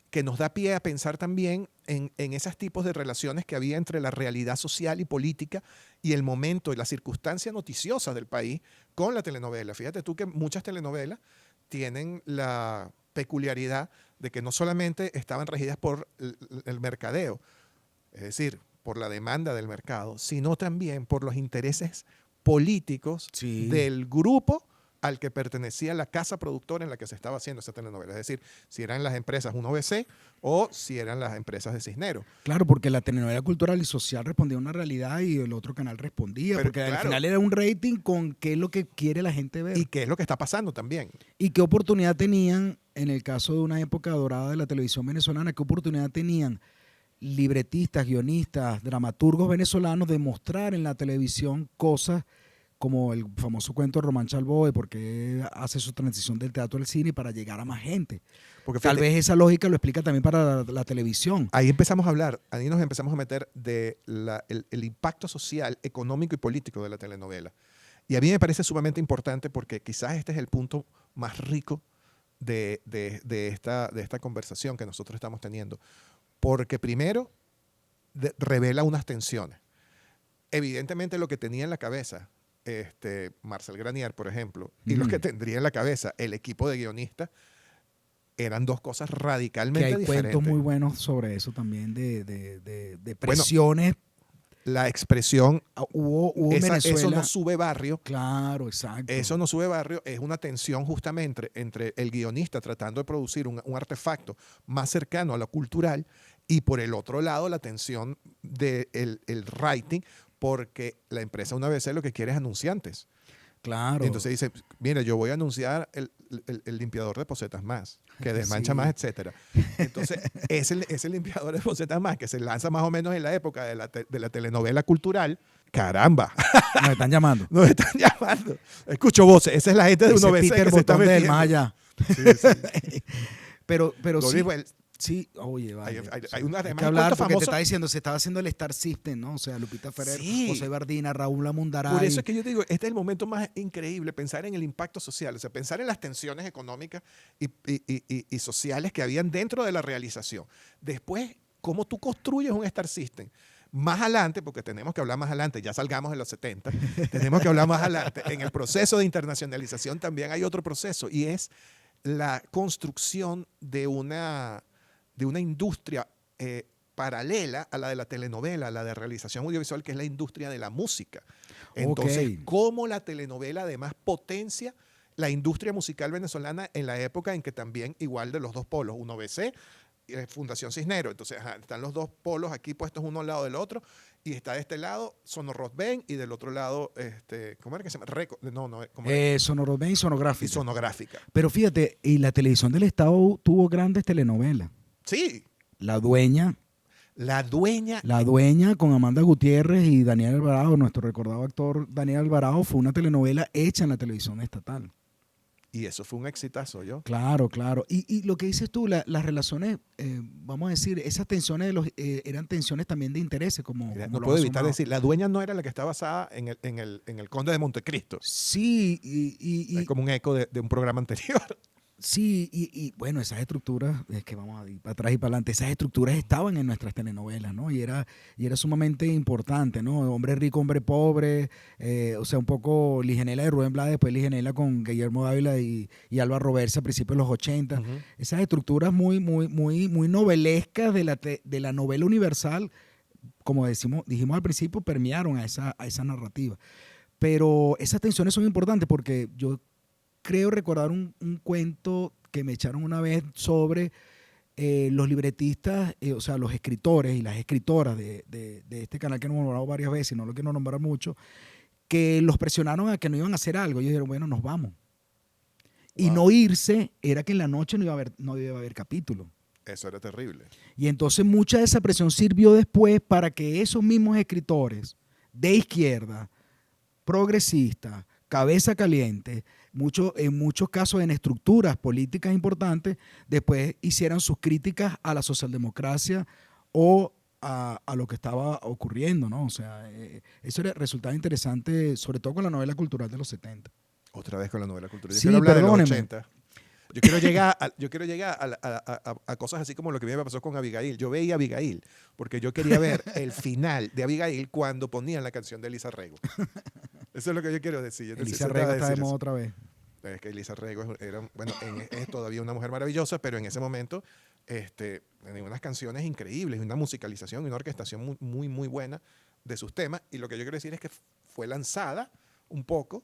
que nos da pie a pensar también en esos tipos de relaciones que había entre la realidad social y política y el momento y las circunstancias noticiosas del país con la telenovela. Fíjate tú que muchas telenovelas tienen la peculiaridad de que no solamente estaban regidas por el mercadeo, es decir, por la demanda del mercado, sino también por los intereses políticos del grupo al que pertenecía la casa productora en la que se estaba haciendo esa telenovela. Es decir, si eran las empresas 1BC o si eran las empresas de Cisneros. Claro, porque la telenovela cultural y social respondía a una realidad y el otro canal respondía, Pero, porque al claro, final era un rating con qué es lo que quiere la gente ver. ¿y qué es lo que está pasando también? Y qué oportunidad tenían, en el caso de una época dorada de la televisión venezolana, qué oportunidad tenían libretistas, guionistas, dramaturgos venezolanos de mostrar en la televisión cosas como el famoso cuento de Román Chalbaud, de por qué hace su transición del teatro al cine para llegar a más gente. Porque Tal fíjate, vez esa lógica lo explica también para la televisión. ahí empezamos a hablar, ahí nos empezamos a meter de el impacto social, económico y político de la telenovela. Y a mí me parece sumamente importante porque quizás este es el punto más rico de esta conversación que nosotros estamos teniendo. Porque primero revela unas tensiones. Evidentemente lo que tenía en la cabeza Marcel Granier, por ejemplo, y lo que tendría en la cabeza el equipo de guionistas eran dos cosas Que radicalmente hay diferentes. cuentos muy buenos sobre eso también, de presiones. La expresión, Hubo en Venezuela. eso no sube barrio. Claro, exacto. Eso no sube barrio, es una tensión justamente entre el guionista tratando de producir un artefacto más cercano a lo cultural y por el otro lado la tensión del el writing, porque la empresa una vez lo que quiere es anunciantes. Claro. Entonces dice, mira, yo voy a anunciar el limpiador de posetas más, que desmancha Sí. más, etcétera. Entonces, ese limpiador de posetas más, que se lanza más o menos en la época de la telenovela cultural, caramba, Nos están llamando. nos están llamando. Escucho voces, esa es la gente de Ese 1BC Peter que se está Botón del metiendo. más allá. Sí, sí. Pero Lo sí, mismo, sí, oye, vale. hay una Hay además que un hablar cuento porque te famoso. está diciendo, se estaba haciendo el Star System, ¿no? O sea, Lupita Ferrer, Sí. José Bardina, Raúl Amundaray. Por eso es que yo te digo, este es el momento más increíble, pensar en el impacto social, o sea, pensar en las tensiones económicas y sociales que habían dentro de la realización. Después, cómo tú construyes un Star System. Más adelante, porque tenemos que hablar más adelante, ya salgamos de los 70, tenemos que hablar más adelante. En el proceso de internacionalización también hay otro proceso y es la construcción de una industria paralela a la de la telenovela, a la de realización audiovisual, que es la industria de la música. Entonces, cómo la telenovela además potencia la industria musical venezolana en la época en que también, igual de los dos polos, 1BC, Fundación Cisnero. Entonces, están los dos polos aquí puestos uno al lado del otro, y está de este lado Sonorrotben y del otro lado, ¿cómo era que se llama? ¿Cómo era? Sonorrotben y Sonográfica. Y Sonográfica. Pero fíjate, y la televisión del Estado tuvo grandes telenovelas. Sí. La Dueña con Amanda Gutiérrez y Daniel Alvarado, nuestro recordado actor Daniel Alvarado, fue una telenovela hecha en la televisión estatal. Y eso fue un exitazo, yo. Claro, claro. Y lo que dices tú, las relaciones, vamos a decir, esas tensiones eran tensiones también de intereses, como No lo puedo has evitar sumado. decir, La Dueña no era la que está basada en el Conde de Montecristo. Sí, Es como un eco de un programa anterior. sí, y bueno, esas estructuras, es que vamos a ir para atrás y para adelante, esas estructuras estaban en nuestras telenovelas, ¿no? Y era sumamente importante, ¿no? Hombre rico, hombre pobre, o sea, un poco Ligenela de Rubén Blades, después Ligenela con Guillermo Dávila y Alba Roberts a principios de los 80. Esas estructuras muy, muy, muy, muy novelescas de la novela universal, como dijimos al principio, permearon a esa narrativa. Pero esas tensiones son importantes porque yo creo recordar un cuento que me echaron una vez sobre los libretistas, o sea, los escritores y las escritoras de este canal que hemos nombrado varias veces, y no lo quiero nombrar mucho, que los presionaron a que no iban a hacer algo. Ellos dijeron, bueno, nos vamos. Y no irse era que en la noche no iba a haber capítulo. Eso era terrible. Y entonces mucha de esa presión sirvió después para que esos mismos escritores de izquierda, progresistas, cabeza caliente, en muchos casos en estructuras políticas importantes, después hicieran sus críticas a la socialdemocracia o a lo que estaba ocurriendo, ¿no? O sea, eso resultaba interesante, sobre todo con la novela cultural de los 70. Otra vez con la novela cultural. Yo Sí, quiero hablar de los perdóneme. 80. Yo quiero llegar a cosas así como lo que a mí me pasó con Abigail. Yo veía Abigail porque yo quería ver el final de Abigail cuando ponían la canción de Elisa Rego. Eso es lo que yo quiero decir. Elisa Rego está de moda otra vez. Es que Elisa Rego es todavía una mujer maravillosa, pero en ese momento tenía unas canciones increíbles, una musicalización y una orquestación muy, muy, muy buena de sus temas. Y lo que yo quiero decir es que fue lanzada un poco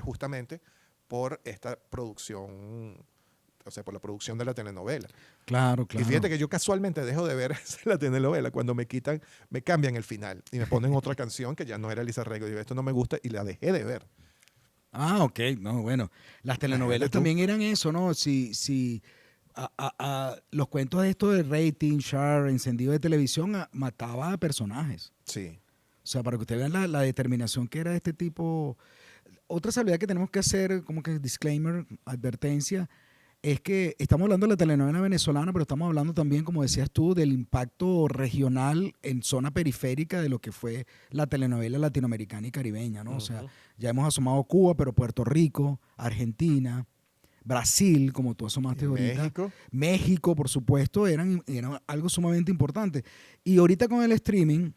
justamente por esta producción, o sea, por la producción de la telenovela. Claro, claro. Y fíjate que yo casualmente dejo de ver la telenovela cuando me cambian el final y me ponen otra canción que ya no era Elisa Rego. Digo, esto no me gusta y la dejé de ver. Ah, ok. No, bueno. Las telenovelas también eran eso, ¿no? Si los cuentos de esto de rating, share, encendido de televisión, mataba a personajes. Sí. O sea, para que ustedes vean la determinación que era de este tipo. Otra salvedad que tenemos que hacer, como que disclaimer, advertencia, es que estamos hablando de la telenovela venezolana, pero estamos hablando también, como decías tú, del impacto regional en zona periférica de lo que fue la telenovela latinoamericana y caribeña, ¿no? O sea, ya hemos asomado Cuba, pero Puerto Rico, Argentina, Brasil, como tú asomaste ahorita, México. México, por supuesto, eran algo sumamente importante. Y ahorita con el streaming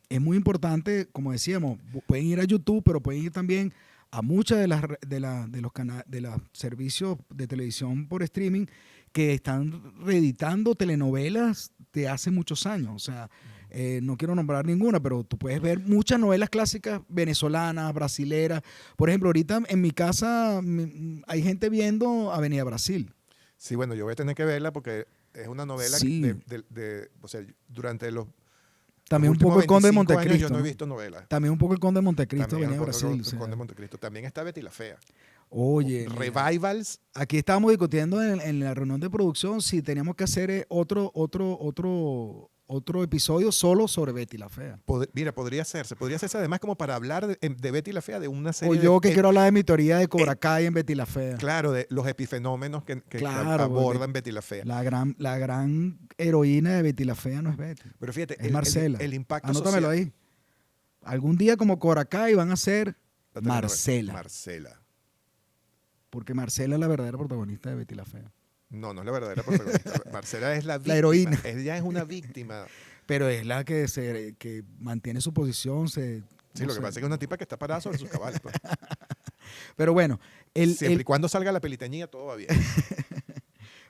es muy importante, como decíamos, pueden ir a YouTube, pero pueden ir también a muchas de los servicios de televisión por streaming que están reeditando telenovelas de hace muchos años. O sea, no quiero nombrar ninguna, pero tú puedes ver muchas novelas clásicas venezolanas, brasileras. Por ejemplo, ahorita en mi casa hay gente viendo Avenida Brasil. Sí, bueno, yo voy a tener que verla porque es una novela Sí. o sea, durante los También un últimos poco el Conde de 25 años Montecristo, yo no he ¿no? visto novelas. También un poco el Conde de Montecristo También Avenida Brasil. O el sea, Conde de Montecristo. También está Betty la Fea. oye, mira, Revivals. aquí estábamos discutiendo en la reunión de producción si teníamos que hacer otro episodio solo sobre Betty la Fea. Mira, podría hacerse además como para hablar de Betty la Fea, de una O serie yo que de, quiero hablar de mi teoría de Cobra Kai en Betty la Fea. claro, de los epifenómenos que Claro, abordan Betty la Fea. La gran heroína de Betty la Fea no es Betty, Pero fíjate, es Marcela. el impacto Anótamelo social. ahí. Algún día como Cobra Kai van a ser La telenovela. Marcela. Marcela. Porque Marcela es la verdadera protagonista de Betty la Fea. No, no es la verdadera protagonista. Marcela es la víctima. heroína. Ella es una víctima. Pero es la que mantiene su posición. Sí, no lo que sé. pasa es que es una tipa que está parada sobre sus cabales. Pues. Pero bueno, Siempre y cuando salga la peliteñía, todo va bien.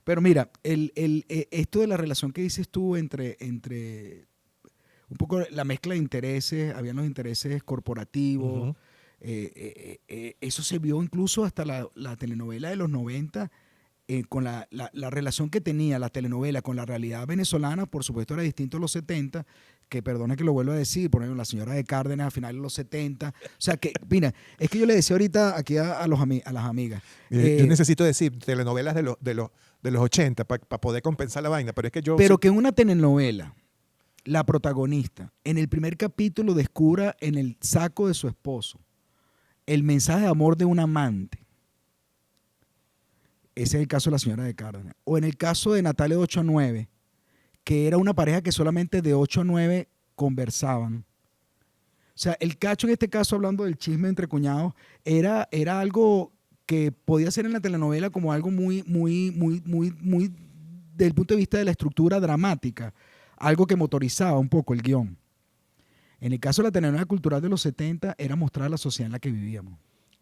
pero mira, esto de la relación que dices tú entre un poco la mezcla de intereses, habían los intereses corporativos, Ujú. eso se vio incluso hasta la telenovela de los 90, con la relación que tenía la telenovela con la realidad venezolana. Por supuesto era distinto a los 70, que perdone que lo vuelva a decir, por ejemplo, la señora de Cárdenas a finales de los 70. O sea, que, mira, es que yo le decía ahorita aquí a las amigas. Mire, yo necesito decir telenovelas de los 80 para poder compensar la vaina, pero es que yo... Pero que en una telenovela, la protagonista, en el primer capítulo descubra en el saco de su esposo el mensaje de amor de un amante. Ese es el caso de la señora de Cárdenas. O en el caso de Natalia de 8 a 9, que era una pareja que solamente de 8 a 9 conversaban. O sea, el cacho en este caso, hablando del chisme entre cuñados, era algo que podía ser en la telenovela como algo muy, desde el punto de vista de la estructura dramática, algo que motorizaba un poco el guión. En el caso de la telenovela cultural de los 70, era mostrar la sociedad en la que vivíamos.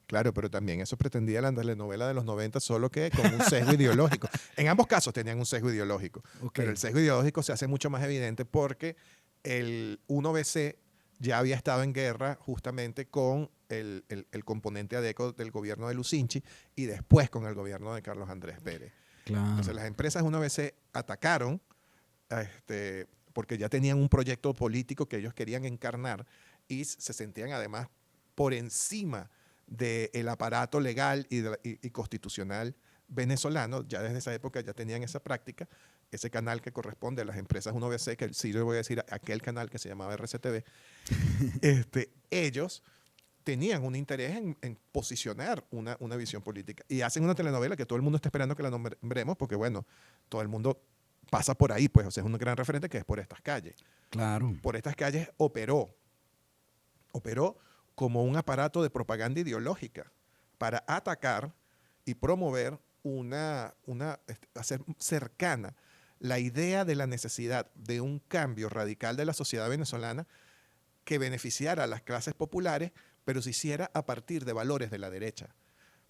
Claro, pero también eso pretendía la telenovela de los 90, solo que con un sesgo ideológico. En ambos casos tenían un sesgo ideológico, Ok. pero el sesgo ideológico se hace mucho más evidente porque el 1BC ya había estado en guerra justamente con el componente ADECO del gobierno de Lucinchi y después con el gobierno de Carlos Andrés Pérez. Claro. Entonces las empresas 1BC atacaron porque ya tenían un proyecto político que ellos querían encarnar y se sentían además por encima del aparato legal y constitucional venezolano. Ya desde esa época ya tenían esa práctica. Ese canal que corresponde a las empresas 1BC, que sí le voy a decir aquel canal que se llamaba RCTV, ellos tenían un interés en posicionar una visión política. Y hacen una telenovela que todo el mundo está esperando que la nombremos, porque bueno, todo el mundo pasa por ahí, pues, o sea, es un gran referente que es Por estas calles. Claro. Por estas calles operó como un aparato de propaganda ideológica para atacar y promover hacer cercana la idea de la necesidad de un cambio radical de la sociedad venezolana que beneficiara a las clases populares, pero se hiciera a partir de valores de la derecha.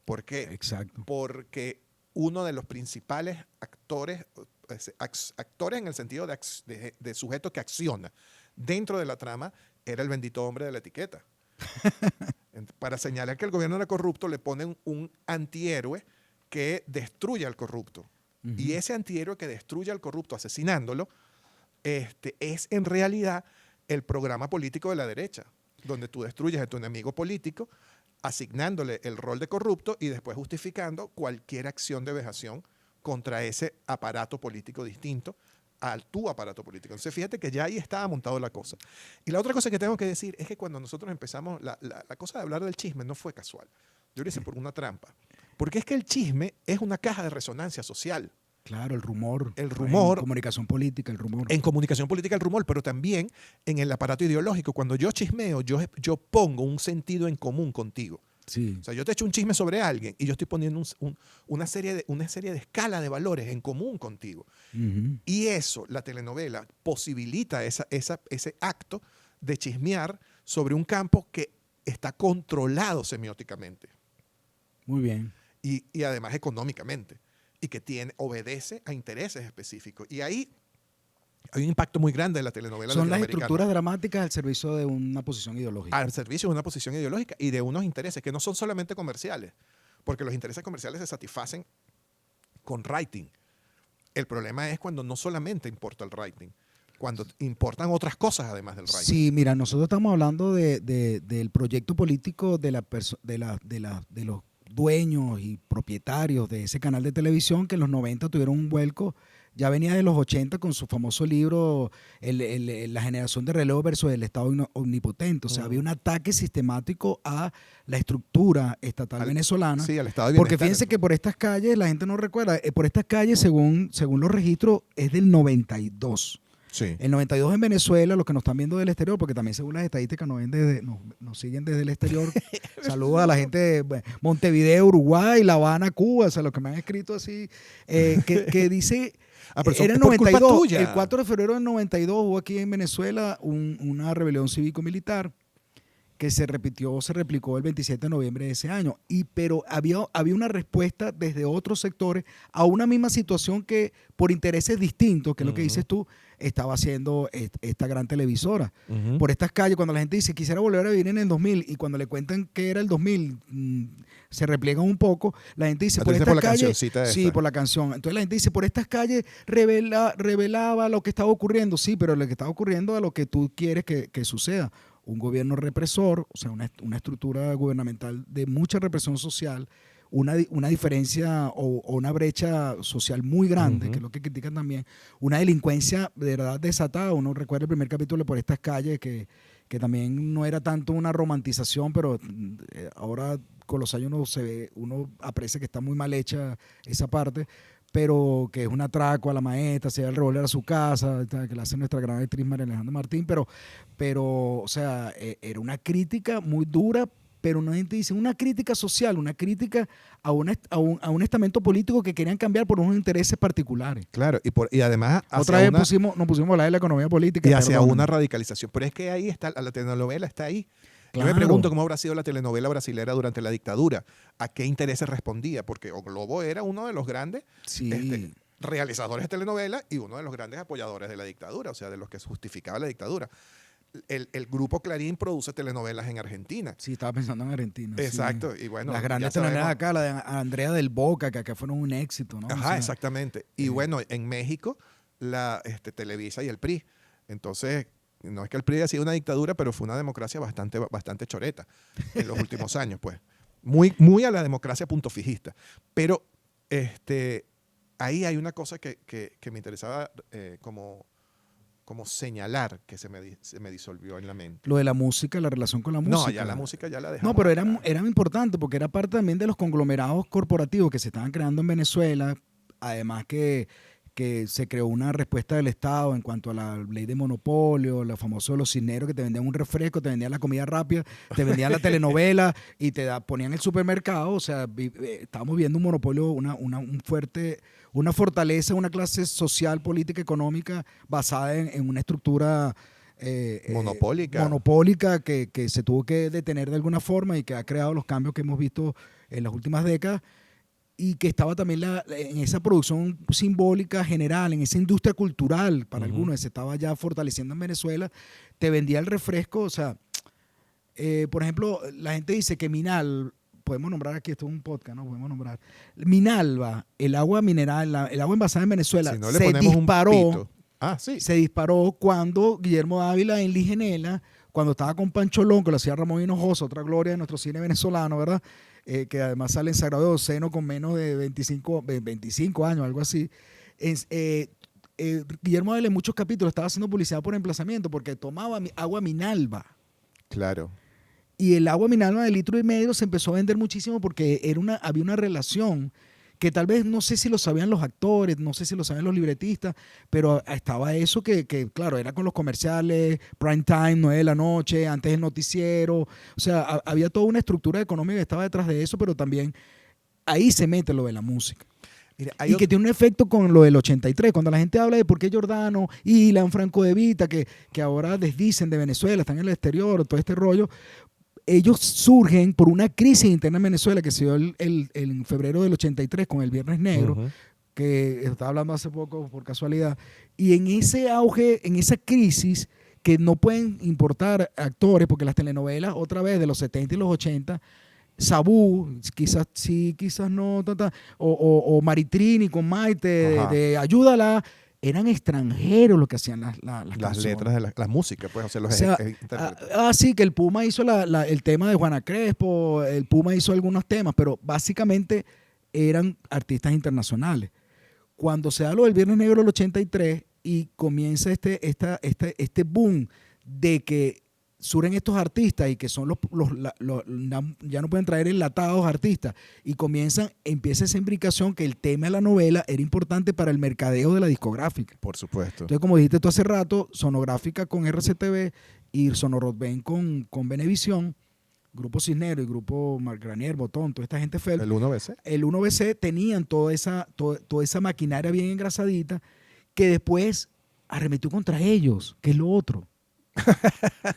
¿Por qué? Exacto. Porque uno de los principales actores en el sentido de sujeto que acciona dentro de la trama era el bendito hombre de la etiqueta. Para señalar que el gobierno era corrupto, le ponen un antihéroe que destruye al corrupto. Uh-huh. Y ese antihéroe que destruye al corrupto asesinándolo es en realidad el programa político de la derecha, donde tú destruyes a tu enemigo político asignándole el rol de corrupto y después justificando cualquier acción de vejación contra ese aparato político distinto a tu aparato político. Entonces, fíjate que ya ahí estaba montado la cosa. Y la otra cosa que tengo que decir es que cuando nosotros empezamos, la cosa de hablar del chisme no fue casual. Yo lo hice por una trampa. Porque es que el chisme es una caja de resonancia social. Claro, el rumor. El rumor. En comunicación política, el rumor. En comunicación política el rumor, pero también en el aparato ideológico. Cuando yo chismeo, yo pongo un sentido en común contigo. Sí. O sea, yo te echo un chisme sobre alguien y yo estoy poniendo una serie de escala de valores en común contigo. Y eso, la telenovela, posibilita ese acto de chismear sobre un campo que está controlado semióticamente. Muy bien. Y además económicamente. Y que obedece a intereses específicos. Y ahí hay un impacto muy grande de la telenovela Son las latinoamericana. estructuras dramáticas al servicio de una posición ideológica. Al servicio de una posición ideológica y de unos intereses que no son solamente comerciales, porque los intereses comerciales se satisfacen con rating. El problema es cuando no solamente importa el rating, cuando importan otras cosas además del rating. Sí, mira, nosotros estamos hablando del proyecto político de los dueños y propietarios de ese canal de televisión que en los 90 tuvieron un vuelco. Ya venía de los 80 con su famoso libro La generación de relevo versus el Estado omnipotente. O sea, había un ataque sistemático a la estructura estatal venezolana. Sí, al Estado de Porque bienestar. fíjense que por estas calles, la gente no recuerda, por estas calles, según los registros, es del 92. Sí. El 92 en Venezuela, los que nos están viendo del exterior, porque también según las estadísticas nos siguen desde el exterior. Saludos a la gente de Montevideo, Uruguay, La Habana, Cuba, o sea, los que me han escrito así, que dice... Pero era el por culpa 92, tuya. el 4 de febrero del 92 hubo aquí en Venezuela una rebelión cívico-militar que se replicó el 27 de noviembre de ese año. Pero había una respuesta desde otros sectores a una misma situación que por intereses distintos, que es lo que dices tú, estaba haciendo esta gran televisora. Por estas calles, cuando la gente dice, quisiera volver a vivir en el 2000, y cuando le cuentan que era el 2000, se repliegan un poco, la gente dice, por estas calles... Sí, por la canción. Entonces la gente dice, por estas calles revelaba lo que estaba ocurriendo. Sí, pero lo que estaba ocurriendo es lo que tú quieres que suceda. Un gobierno represor, o sea, una estructura gubernamental de mucha represión social, una diferencia o una brecha social muy grande, que es lo que critican también, una delincuencia de verdad desatada. Uno recuerda el primer capítulo Por estas calles, que también no era tanto una romantización, pero ahora con los años uno aprecia que está muy mal hecha esa parte, pero que es un atraco a la maestra, se va el revólver a su casa, que la hace nuestra gran actriz María Alejandra Martín, pero o sea, era una crítica muy dura, pero una gente dice, una crítica social, una crítica a un estamento político que querían cambiar por unos intereses particulares. Claro, y además... Otra vez nos pusimos a hablar de la economía política. Y hacia una radicalización. Pero es que ahí está, la telenovela está ahí. Claro. Yo me pregunto cómo habrá sido la telenovela brasilera durante la dictadura, a qué intereses respondía, porque O Globo era uno de los grandes realizadores de telenovela y uno de los grandes apoyadores de la dictadura, o sea, de los que justificaba la dictadura. El grupo Clarín produce telenovelas en Argentina. Sí, estaba pensando en Argentina. Exacto. Sí. Y bueno, las grandes telenovelas acá, la de Andrea del Boca, que acá fueron un éxito, ¿no? Ajá, o sea, exactamente. Y bueno, en México, la Televisa y el PRI. Entonces... No es que el PRI haya sido una dictadura, pero fue una democracia bastante choreta en los últimos años, pues. Muy a la democracia puntofijista. Pero ahí hay una cosa que me interesaba como señalar, que se me disolvió en la mente. Lo de la música, la relación con la música. No, ya la música ya la dejamos. No, pero era importante porque era parte también de los conglomerados corporativos que se estaban creando en Venezuela, además que se creó una respuesta del Estado en cuanto a la ley de monopolio, lo famoso de los cisneros, que te vendían un refresco, te vendían la comida rápida, te vendían la telenovela y te ponían el supermercado. O sea, estábamos viendo un monopolio, una fortaleza, una clase social, política, económica basada en una estructura monopólica que se tuvo que detener de alguna forma y que ha creado los cambios que hemos visto en las últimas décadas. Y que estaba también en esa producción simbólica general, en esa industria cultural para algunos, que se estaba ya fortaleciendo en Venezuela, te vendía el refresco. O sea, por ejemplo, la gente dice que Minal, podemos nombrar aquí, esto es un podcast, ¿no? Podemos nombrar. Minalba, el agua mineral, el agua envasada en Venezuela, si no se disparó. Se disparó cuando Guillermo Dávila en Ligenela, cuando estaba con Pancho Lonco, lo hacía Ramón Hinojosa, otra gloria de nuestro cine venezolano, ¿verdad? Que además sale en Sagrado de Océano con menos de 25 años, algo así. Guillermo Vélez en muchos capítulos estaba haciendo publicidad por emplazamiento porque tomaba agua Minalba. Claro. Y el agua Minalba de litro y medio se empezó a vender muchísimo porque había una relación que tal vez no sé si lo sabían los actores, no sé si lo sabían los libretistas, pero estaba eso que claro, era con los comerciales, prime time, 9 de la noche, antes del noticiero. O sea, había toda una estructura económica que estaba detrás de eso, pero también ahí se mete lo de la música. Mira, Y que tiene un efecto con lo del 83, cuando la gente habla de por qué Giordano y Ilan Franco de Vita, que ahora desdicen de Venezuela, están en el exterior, todo este rollo, ellos surgen por una crisis interna en Venezuela que se dio en febrero del 83 con el Viernes Negro, que estaba hablando hace poco por casualidad, y en ese auge, en esa crisis, que no pueden importar actores, porque las telenovelas, otra vez, de los 70 y los 80, Sabú, quizás sí, quizás no, o Maritrini con Maite, de Ayúdala, eran extranjeros los que hacían las letras de la música, pues, o sea, los intérpretes. Sí, que el Puma hizo el tema de Juana Crespo, el Puma hizo algunos temas, pero básicamente eran artistas internacionales. Cuando se da lo del Viernes Negro del 83 y comienza este boom de que surgen estos artistas y que son ya no pueden traer enlatados artistas y empieza esa imbricación que el tema de la novela era importante para el mercadeo de la discográfica. Por supuesto. Entonces, como dijiste tú hace rato, Sonográfica con RCTV y Sonorotven con Venevisión, Grupo Cisnero y Grupo Margranier, Botón, toda esta gente fue el 1BC. El 1BC tenían toda esa maquinaria bien engrasadita que después arremetió contra ellos, que es lo otro.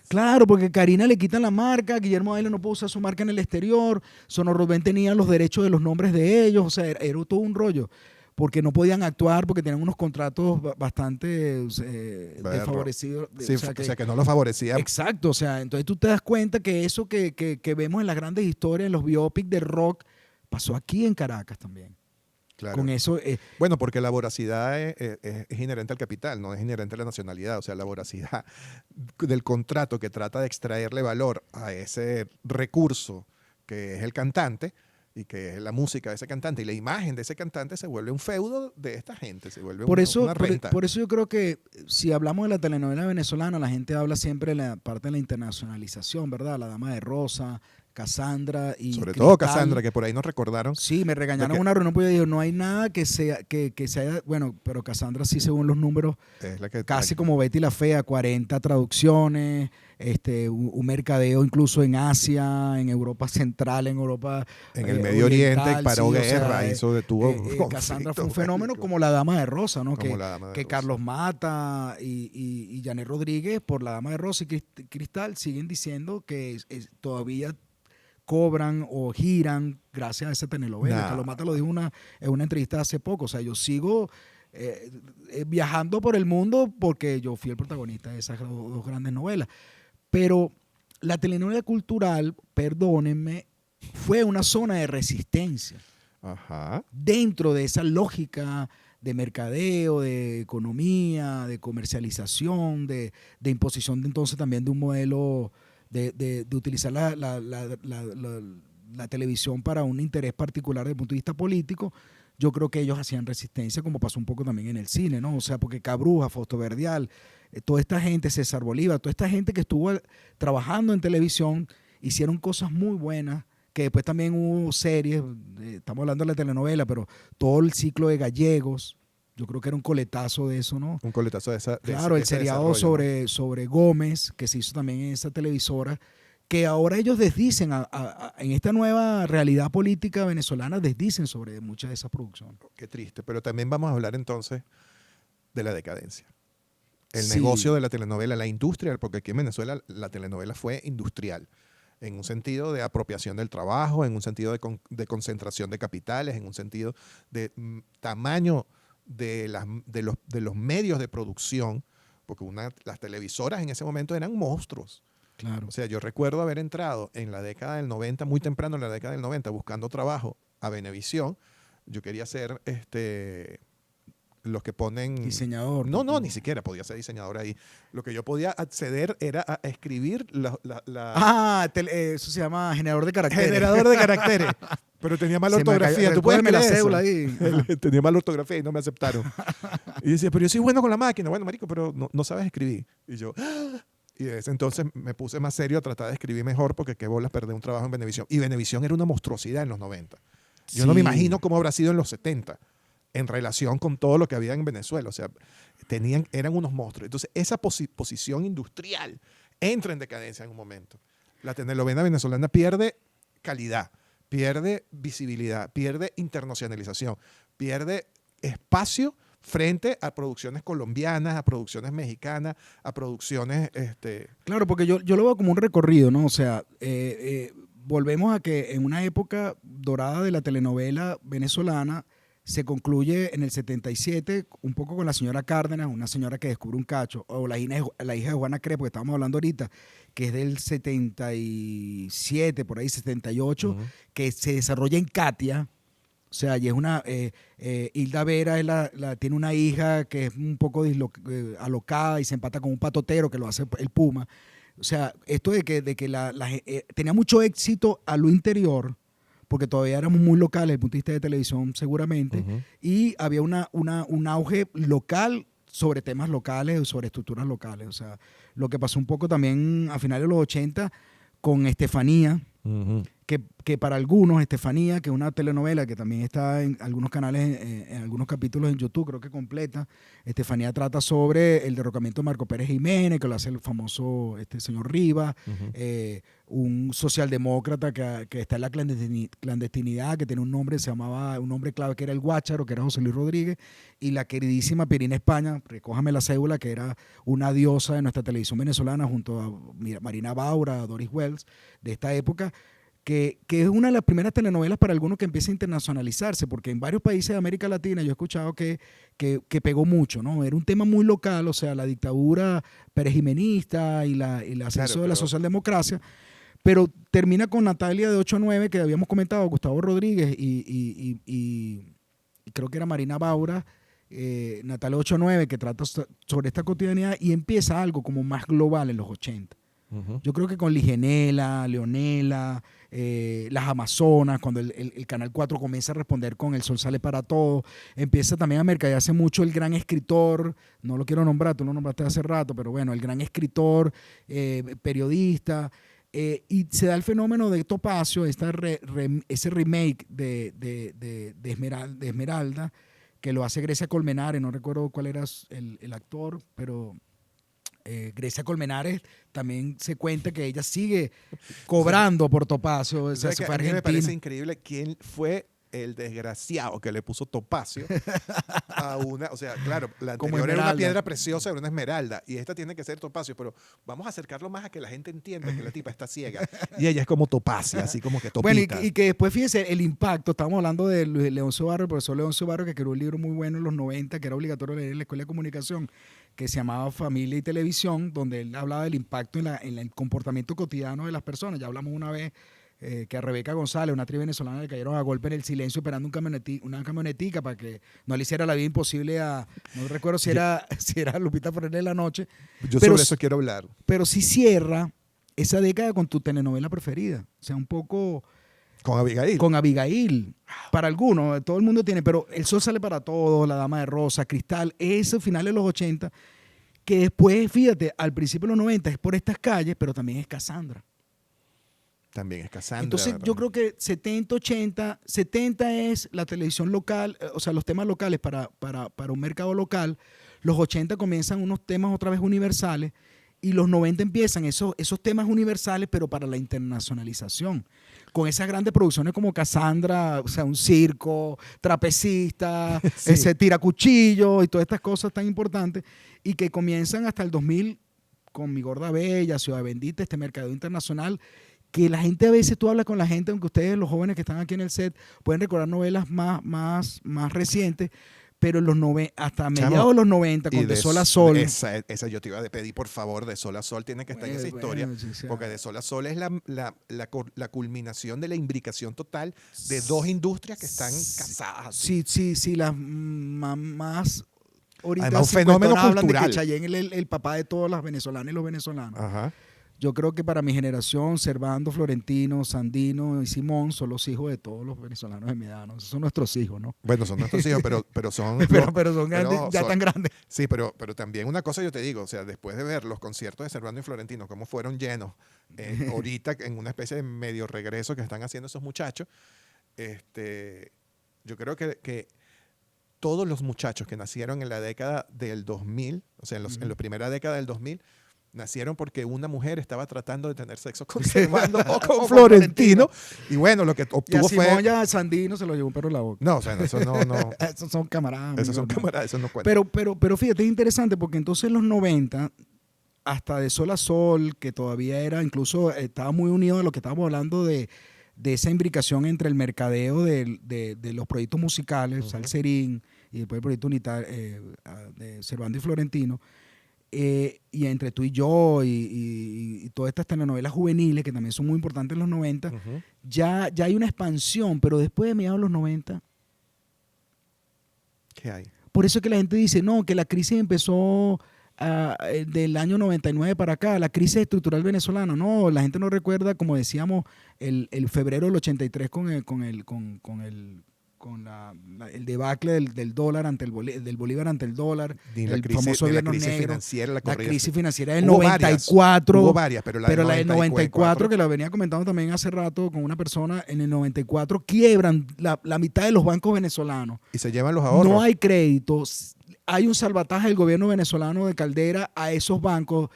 Claro, porque Karina le quitan la marca, Guillermo Vélez no puede usar su marca en el exterior, Sonorotven tenía los derechos de los nombres de ellos, o sea, era todo un rollo, porque no podían actuar porque tenían unos contratos bastante desfavorecidos. Sí, o sea, que no los favorecían. Exacto, o sea, entonces tú te das cuenta que eso que vemos en las grandes historias, en los biopics de rock, pasó aquí en Caracas también. Claro. Con eso, bueno, porque la voracidad es inherente al capital, no es inherente a la nacionalidad. O sea, la voracidad del contrato que trata de extraerle valor a ese recurso que es el cantante y que es la música de ese cantante y la imagen de ese cantante se vuelve un feudo de esta gente, se vuelve una renta. Por eso yo creo que si hablamos de la telenovela venezolana, la gente habla siempre de la parte de la internacionalización, ¿verdad? La Dama de Rosa, Cassandra y sobre Cristal. todo Cassandra, que por ahí nos recordaron. Sí, me regañaron en una reunión porque yo digo, no hay nada que se haya, bueno, pero Cassandra sí, según los números, es la que, casi como Betty la Fea, 40 traducciones, un mercadeo incluso en Asia, en Europa Central, en Europa en el Medio Oriente, paró guerra, detuvo Cassandra fue un fenómeno como la Dama de Rosa, ¿no? Que Rosa. Carlos Mata y Janet Rodríguez por la Dama de Rosa y Cristal siguen diciendo que todavía cobran o giran gracias a esa telenovela. Carlos Mata lo dijo en una entrevista hace poco. O sea, yo sigo viajando por el mundo porque yo fui el protagonista de esas dos grandes novelas. Pero la telenovela cultural, perdónenme, fue una zona de resistencia. Ajá. Dentro de esa lógica de mercadeo, de economía, de comercialización, de imposición de entonces también de un modelo de utilizar la televisión para un interés particular desde el punto de vista político. Yo creo que ellos hacían resistencia, como pasó un poco también en el cine, ¿no? O sea, porque Cabruja, Fausto Verdial, toda esta gente, César Bolívar, toda esta gente que estuvo trabajando en televisión, hicieron cosas muy buenas, que después también hubo series, estamos hablando de la telenovela, pero todo el ciclo de Gallegos, yo creo que era un coletazo de eso, ¿no? Un coletazo de esa. Claro, el seriado sobre Gómez, que se hizo también en esa televisora, que ahora ellos desdicen, en esta nueva realidad política venezolana, desdicen sobre muchas de esas producciones. Qué triste, pero también vamos a hablar entonces de la decadencia. El Sí. negocio de la telenovela, la industria, porque aquí en Venezuela la telenovela fue industrial, en un sentido de apropiación del trabajo, en un sentido de concentración de capitales, en un sentido de tamaño de los medios de producción, porque las televisoras en ese momento eran monstruos. Claro. O sea, yo recuerdo haber entrado en la década del 90, muy temprano en la década del 90, buscando trabajo a Venevisión. Yo quería ser los que ponen... Diseñador. No, ni siquiera podía ser diseñador ahí. Lo que yo podía acceder era a escribir eso se llama generador de caracteres. Generador de caracteres. Pero tenía mala ortografía. ¿Tú puedes la creer cédula eso? ahí. Tenía mala ortografía y no me aceptaron. Y decía, pero yo soy bueno con la máquina. Bueno, marico, pero no sabes escribir. Y yo, ¡ah! Y desde ese entonces me puse más serio a tratar de escribir mejor porque qué bolas perder un trabajo en Venevisión. Y Venevisión era una monstruosidad en los 90. Yo no me imagino cómo habrá sido en los 70 en relación con todo lo que había en Venezuela. O sea, eran unos monstruos. Entonces, esa posición industrial entra en decadencia en un momento. La telenovela venezolana pierde calidad, pierde visibilidad, pierde internacionalización, pierde espacio frente a producciones colombianas, a producciones mexicanas, a producciones... Claro, porque yo lo veo como un recorrido, ¿no? O sea, volvemos a que en una época dorada de la telenovela venezolana se concluye en el 77 un poco con la señora Cárdenas, una señora que descubre un cacho, o la hija de Juana Crespo, que estábamos hablando ahorita, que es del 77, por ahí 78, que se desarrolla en Katia. O sea, y es una... Hilda Vera tiene una hija que es un poco alocada y se empata con un patotero que lo hace el Puma. O sea, esto de que tenía mucho éxito a lo interior, porque todavía éramos muy locales desde el punto de vista de televisión seguramente, y había un auge local sobre temas locales, sobre estructuras locales. O sea, lo que pasó un poco también a finales de los 80 con Estefanía, que para algunos, Estefanía, que es una telenovela que también está en algunos canales, en algunos capítulos en YouTube, creo que completa. Estefanía trata sobre el derrocamiento de Marco Pérez Jiménez, que lo hace el famoso señor Rivas, un socialdemócrata que está en la clandestinidad, que tiene un nombre, un nombre clave que era el Guácharo, que era José Luis Rodríguez, y la queridísima Pirina España, recójame la cédula, que era una diosa de nuestra televisión venezolana junto a Marina Baura, a Doris Wells, de esta época, que es una de las primeras telenovelas para algunos que empieza a internacionalizarse, porque en varios países de América Latina yo he escuchado que pegó mucho, ¿no? Era un tema muy local, o sea, la dictadura perejimenista y el ascenso de la socialdemocracia, pero termina con Natalia de 8-9, que habíamos comentado, Gustavo Rodríguez y creo que era Marina Baura, Natalia 8-9, que trata sobre esta cotidianidad y empieza algo como más global en los 80. Yo creo que con Ligenela, Leonela, las Amazonas, cuando el Canal 4 comienza a responder con El Sol Sale para Todos, empieza también a mercadearse mucho el gran escritor, no lo quiero nombrar, tú lo nombraste hace rato, pero bueno, el gran escritor, periodista, y se da el fenómeno de Topacio, ese remake de Esmeralda, que lo hace Grecia Colmenares, no recuerdo cuál era el actor, pero... Grecia Colmenares también se cuenta que ella sigue cobrando por Topacio. O sea, se fue a Argentina. Me parece increíble quién fue el desgraciado que le puso Topacio a una, o sea, claro, la anterior era una piedra preciosa, era una esmeralda, y esta tiene que ser Topacio, pero vamos a acercarlo más a que la gente entienda que la tipa está ciega, y ella es como Topacia, así como que topita. Bueno, y que después, fíjense, el impacto, estamos hablando de Leoncio Barrio, el profesor Leoncio Barrio, que creó un libro muy bueno en los 90, que era obligatorio leer en la Escuela de Comunicación, que se llamaba Familia y Televisión, donde él hablaba del impacto en el comportamiento cotidiano de las personas. Ya hablamos una vez que a Rebeca González, una actriz venezolana, le cayeron a golpe en el silencio esperando una camionetica para que no le hiciera la vida imposible no recuerdo si era Lupita Ferrer de la Noche. Yo sobre eso quiero hablar. Pero sí cierra esa década con tu telenovela preferida. O sea, un poco... Con Abigail. Con Abigail. Para algunos, todo el mundo tiene, pero El Sol Sale para Todos, La Dama de Rosa, Cristal, ese final de los 80, que después, fíjate, al principio de los 90 es por estas calles, pero también es Cassandra. También es Cassandra. Entonces, yo creo que 70, 80, 70 es la televisión local, o sea, los temas locales para un mercado local. Los 80 comienzan unos temas otra vez universales y los 90 empiezan esos temas universales, pero para la internacionalización. Con esas grandes producciones como Cassandra, o sea, un circo, trapecista, sí. ese tiracuchillo y todas estas cosas tan importantes, y que comienzan hasta el 2000 con Mi Gorda Bella, Ciudad Bendita, este mercado internacional, que la gente a veces, tú hablas con la gente, aunque ustedes, los jóvenes que están aquí en el set, pueden recordar novelas más recientes, pero hasta mediados de los 90, con De Sol a Sol. Esa yo te iba a pedir, por favor, De Sol a Sol tiene que estar en esa historia, sí. Porque De Sol a Sol es la culminación de la imbricación total de dos industrias que están casadas. Sí, las más... Ahorita además, un fenómeno cultural. De que Chayanne es el papá de todas las venezolanas y los venezolanos. Ajá. yo creo que para mi generación, Servando, Florentino, Sandino y Simón son los hijos de todos los venezolanos de mi edad, ¿no? Esos son nuestros hijos, ¿no? Bueno, son nuestros hijos, pero son... Pero son grandes, ya son- tan grandes. Sí, pero también una cosa yo te digo, o sea, después de ver los conciertos de Servando y Florentino, cómo fueron llenos, ahorita en una especie de medio regreso que están haciendo esos muchachos, yo creo que todos los muchachos que nacieron en la década del 2000, o sea, en la primera década del 2000, nacieron porque una mujer estaba tratando de tener sexo con Servando o con Florentino, y bueno, lo que Y a obtuvo Simón fue... ya Sandino se lo llevó un perro en la boca. No, o sea, eso no, Esos son camaradas. esos son amigos, ¿no? camaradas, eso no cuenta. Pero fíjate, es interesante porque entonces en los 90, hasta de Sol a Sol, que todavía era, incluso estaba muy unido a lo que estábamos hablando de esa imbricación entre el mercadeo de los proyectos musicales, Salserín, y después el proyecto unitario de Servando y Florentino, y entre Tú y Yo y todas estas telenovelas juveniles que también son muy importantes en los 90, Ujú. ya hay una expansión, pero después de mediados de los 90, ¿Qué hay? por eso es que la gente dice, no, que la crisis empezó del año 99 para acá, la crisis estructural venezolana. No, la gente no recuerda, como decíamos, el febrero del 83 el debacle del dólar ante del bolívar ante el dólar, Ni la el crisis, famoso ni la gobierno crisis negro, financiera, la corrida. crisis financiera del Hubo varias, 94, hubo varias, pero la del 94, que la venía comentando también hace rato con una persona, en el 94 quiebran la mitad de los bancos venezolanos. y se llevan los ahorros. No hay créditos. Hay un salvataje del gobierno venezolano de Caldera a esos bancos,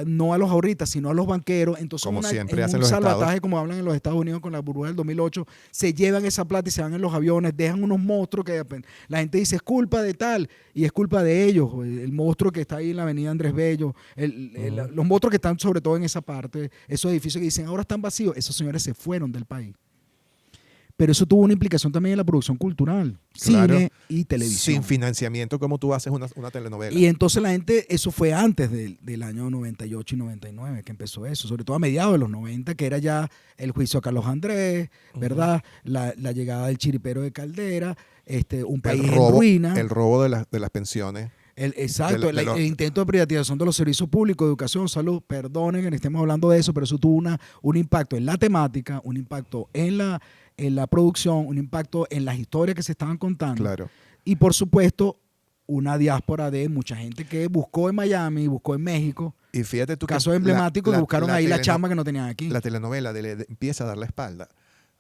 no a los ahorritas, sino a los banqueros. Entonces, Como siempre en hacen un los salvataje, estados. como hablan en los Estados Unidos con la burbuja del 2008, se llevan esa plata y se van en los aviones, dejan unos monstruos que la gente dice es culpa de tal, y es culpa de ellos. El monstruo que está ahí en la avenida Andrés Bello, los monstruos que están sobre todo en esa parte, esos edificios que dicen ahora están vacíos, esos señores se fueron del país. Pero eso tuvo una implicación también en la producción cultural, Claro. cine y televisión. Sin financiamiento, como tú haces una telenovela. Y entonces la gente, eso fue antes del año 98 y 99 que empezó eso, sobre todo a mediados de los 90, que era ya el juicio a Carlos Andrés, ¿verdad? La llegada del chiripero de Caldera, un país en ruina. El robo de las pensiones. Exacto, de el intento de privatización de los servicios públicos, educación, salud, perdonen que estemos hablando de eso, pero eso tuvo un impacto en la temática, un impacto en la producción, un impacto en las historias que se estaban contando. Claro. Y por supuesto, una diáspora de mucha gente que buscó en Miami, buscó en México, Y fíjate tú que casos emblemáticos que buscaron ahí la chamba que no tenían aquí. La telenovela empieza a dar la espalda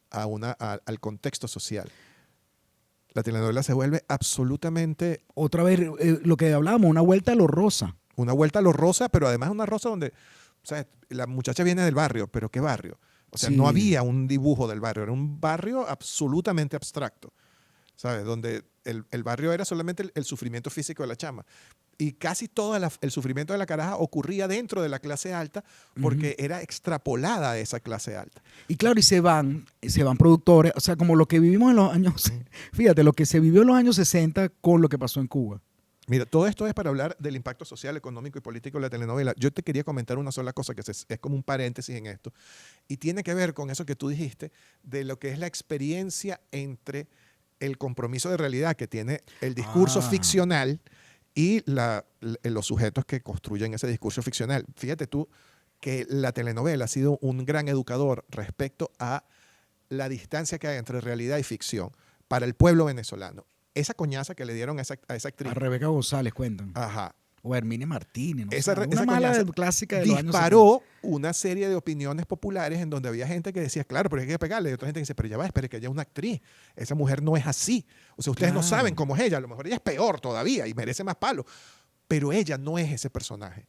al contexto social. La telenovela se vuelve absolutamente Otra vez, lo que hablábamos, una vuelta a lo rosa. una vuelta a lo rosa, pero además una rosa donde, o sea, la muchacha viene del barrio, pero ¿qué barrio? O sea, Sí. no había un dibujo del barrio, era un barrio absolutamente abstracto, ¿sabes? Donde el barrio era solamente el sufrimiento físico de la chama. Y casi todo el sufrimiento de la caraja ocurría dentro de la clase alta porque era extrapolada a esa clase alta. Y claro, y se van productores, o sea, como lo que vivimos en los años, fíjate, lo que se vivió en los años 60 con lo que pasó en Cuba. Mira, todo esto es para hablar del impacto social, económico y político de la telenovela. Yo te quería comentar una sola cosa que es como un paréntesis en esto. Y tiene que ver con eso que tú dijiste, de lo que es la experiencia entre el compromiso de realidad que tiene el discurso ficcional y los sujetos que construyen ese discurso ficcional. Fíjate tú que la telenovela ha sido un gran educador respecto a la distancia que hay entre realidad y ficción para el pueblo venezolano. Esa coñaza que le dieron a esa actriz. A Rebeca González, cuentan. Ajá. O a Hermine Martínez, no Esa sé, una coñaza mala clásica de los años 70. disparó una serie de opiniones populares en donde había gente que decía, claro, pero hay que pegarle. Y otra gente que dice, pero ya va, espere que ella es una actriz. Esa mujer no es así. O sea, ustedes no Claro. saben cómo es ella. A lo mejor ella es peor todavía y merece más palo. Pero ella no es ese personaje.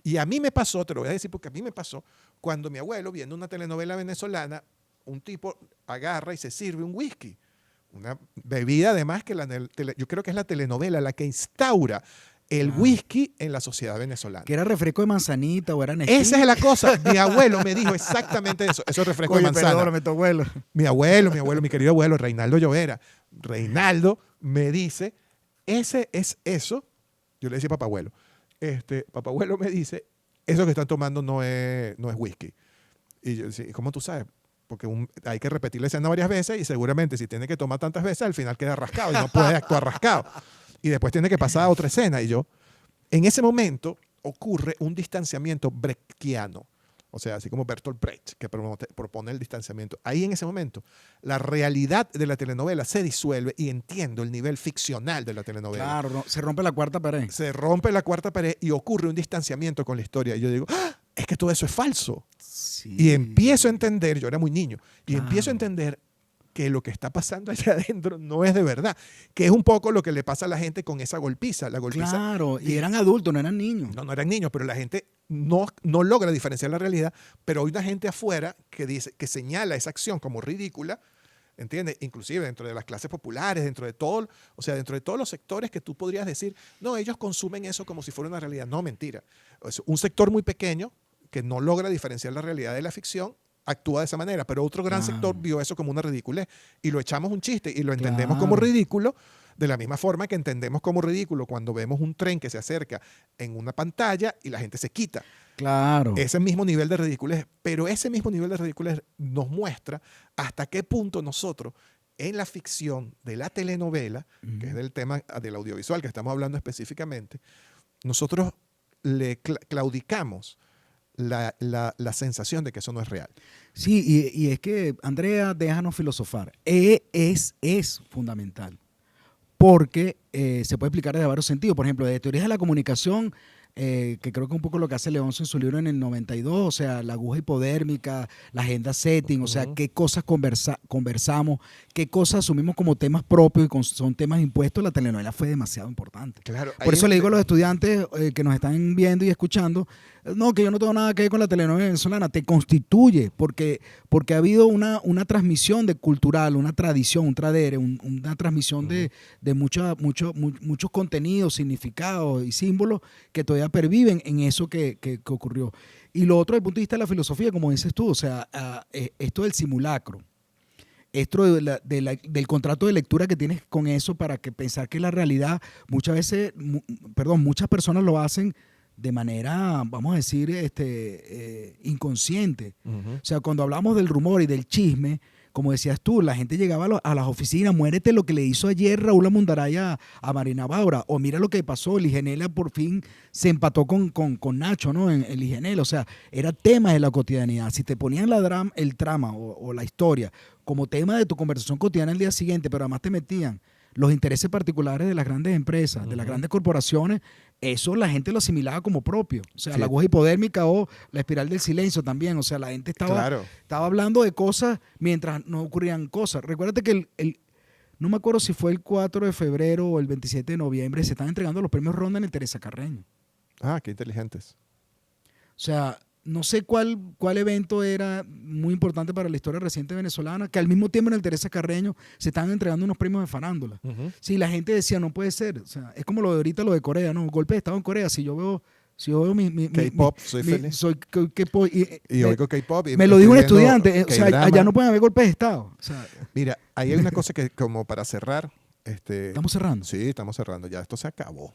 Y a mí me pasó, te lo voy a decir porque a mí me pasó, cuando mi abuelo, viendo una telenovela venezolana, un tipo agarra y se sirve un whisky. Una bebida además que yo creo que es la telenovela la que instaura el whisky en la sociedad venezolana. Que era refresco de manzanita o era Nesquik. Esa es la cosa. Mi abuelo me dijo exactamente eso. Eso es refresco de Coño, manzana. perdóname, tu abuelo. Mi abuelo, mi querido abuelo, Reinaldo Llovera. Reinaldo me dice, ese es eso. Yo le decía papá abuelo. Papá abuelo me dice, eso que están tomando no es whisky. Y yo decía, ¿cómo tú sabes? Porque hay que repetir la escena varias veces y seguramente si tiene que tomar tantas veces, al final queda rascado y no puede actuar rascado. Y después tiene que pasar a otra escena. Y yo, en ese momento ocurre un distanciamiento brechtiano O sea, así como Bertolt Brecht, que propone el distanciamiento. Ahí en ese momento, la realidad de la telenovela se disuelve y entiendo el nivel ficcional de la telenovela. Claro, se rompe la cuarta pared. Se rompe la cuarta pared y ocurre un distanciamiento con la historia. Y yo digo, ¡ah! Es que todo eso es falso. Sí. Y empiezo a entender, yo era muy niño, y Claro. empiezo a entender que lo que está pasando allá adentro no es de verdad, que es un poco lo que le pasa a la gente con esa golpiza. La golpiza Claro, y eran adultos, no eran niños. no eran niños, pero la gente no logra diferenciar la realidad, pero hay una gente afuera que dice, que señala esa acción como ridícula, ¿entiendes? Inclusive dentro de las clases populares, dentro de todo, o sea, dentro de todos los sectores que tú podrías decir, no, ellos consumen eso como si fuera una realidad. No, mentira. Es un sector muy pequeño que no logra diferenciar la realidad de la ficción, actúa de esa manera, pero otro gran Claro. sector vio eso como una ridiculez y lo echamos un chiste y lo entendemos Claro. como ridículo, de la misma forma que entendemos como ridículo cuando vemos un tren que se acerca en una pantalla y la gente se quita. Claro. Ese mismo nivel de ridiculez, pero ese mismo nivel de ridiculez nos muestra hasta qué punto nosotros en la ficción de la telenovela, que es del tema del audiovisual que estamos hablando específicamente, nosotros le claudicamos la sensación de que eso no es real. Sí, y es que, Andrea, déjanos filosofar. Es fundamental. Porque se puede explicar desde varios sentidos. Por ejemplo, de teorías de la comunicación, que creo que un poco lo que hace Leoncio en su libro en el 92, o sea, la aguja hipodérmica, la agenda setting, o sea, qué cosas conversamos, qué cosas asumimos como temas propios y son temas impuestos. La telenovela fue demasiado importante. Claro, Por eso le digo a los estudiantes que nos están viendo y escuchando, no, que yo no tengo nada que ver con la telenovela venezolana, te constituye, porque ha habido una transmisión de cultural, una tradición, un tradere, una transmisión de muchos contenidos, significados y símbolos que todavía perviven en eso que ocurrió. Y lo otro desde el punto de vista de la filosofía, como dices tú, o sea, esto del simulacro, esto del contrato de lectura que tienes con eso para que pensar que la realidad muchas veces, muchas personas lo hacen de manera, vamos a decir, inconsciente. O sea, cuando hablamos del rumor y del chisme, como decías tú, la gente llegaba a las oficinas, muérete lo que le hizo ayer Raúl Amundaray a Marina Baura, o mira lo que pasó, Ligenela por fin se empató con Nacho, ¿no? En Ligenela, o sea, era tema de la cotidianidad. Si te ponían el trama o la historia como tema de tu conversación cotidiana el día siguiente, pero además te metían los intereses particulares de las grandes empresas, de las grandes corporaciones, eso la gente lo asimilaba como propio. O sea, Sí. la aguja hipodérmica o la espiral del silencio también. O sea, la gente estaba hablando de cosas mientras no ocurrían cosas. Recuérdate que no me acuerdo si fue el 4 de febrero o el 27 de noviembre, se están entregando los premios Ronda en el Teresa Carreño. Ah, qué inteligentes. O sea, no sé cuál evento era muy importante para la historia reciente venezolana, que al mismo tiempo en el Teresa Carreño se están entregando unos premios de farándula. Sí, la gente decía, no puede ser. O sea, es como lo de ahorita, lo de Corea, ¿no? Golpe de Estado en Corea. Si yo veo K-pop, soy feliz. Soy K-pop Y oigo K-pop. Me lo dijo un estudiante. O sea, allá no pueden haber golpes de Estado. O sea, mira, ahí hay una cosa que como para cerrar. ¿estamos cerrando? Sí, estamos cerrando. Ya esto se acabó.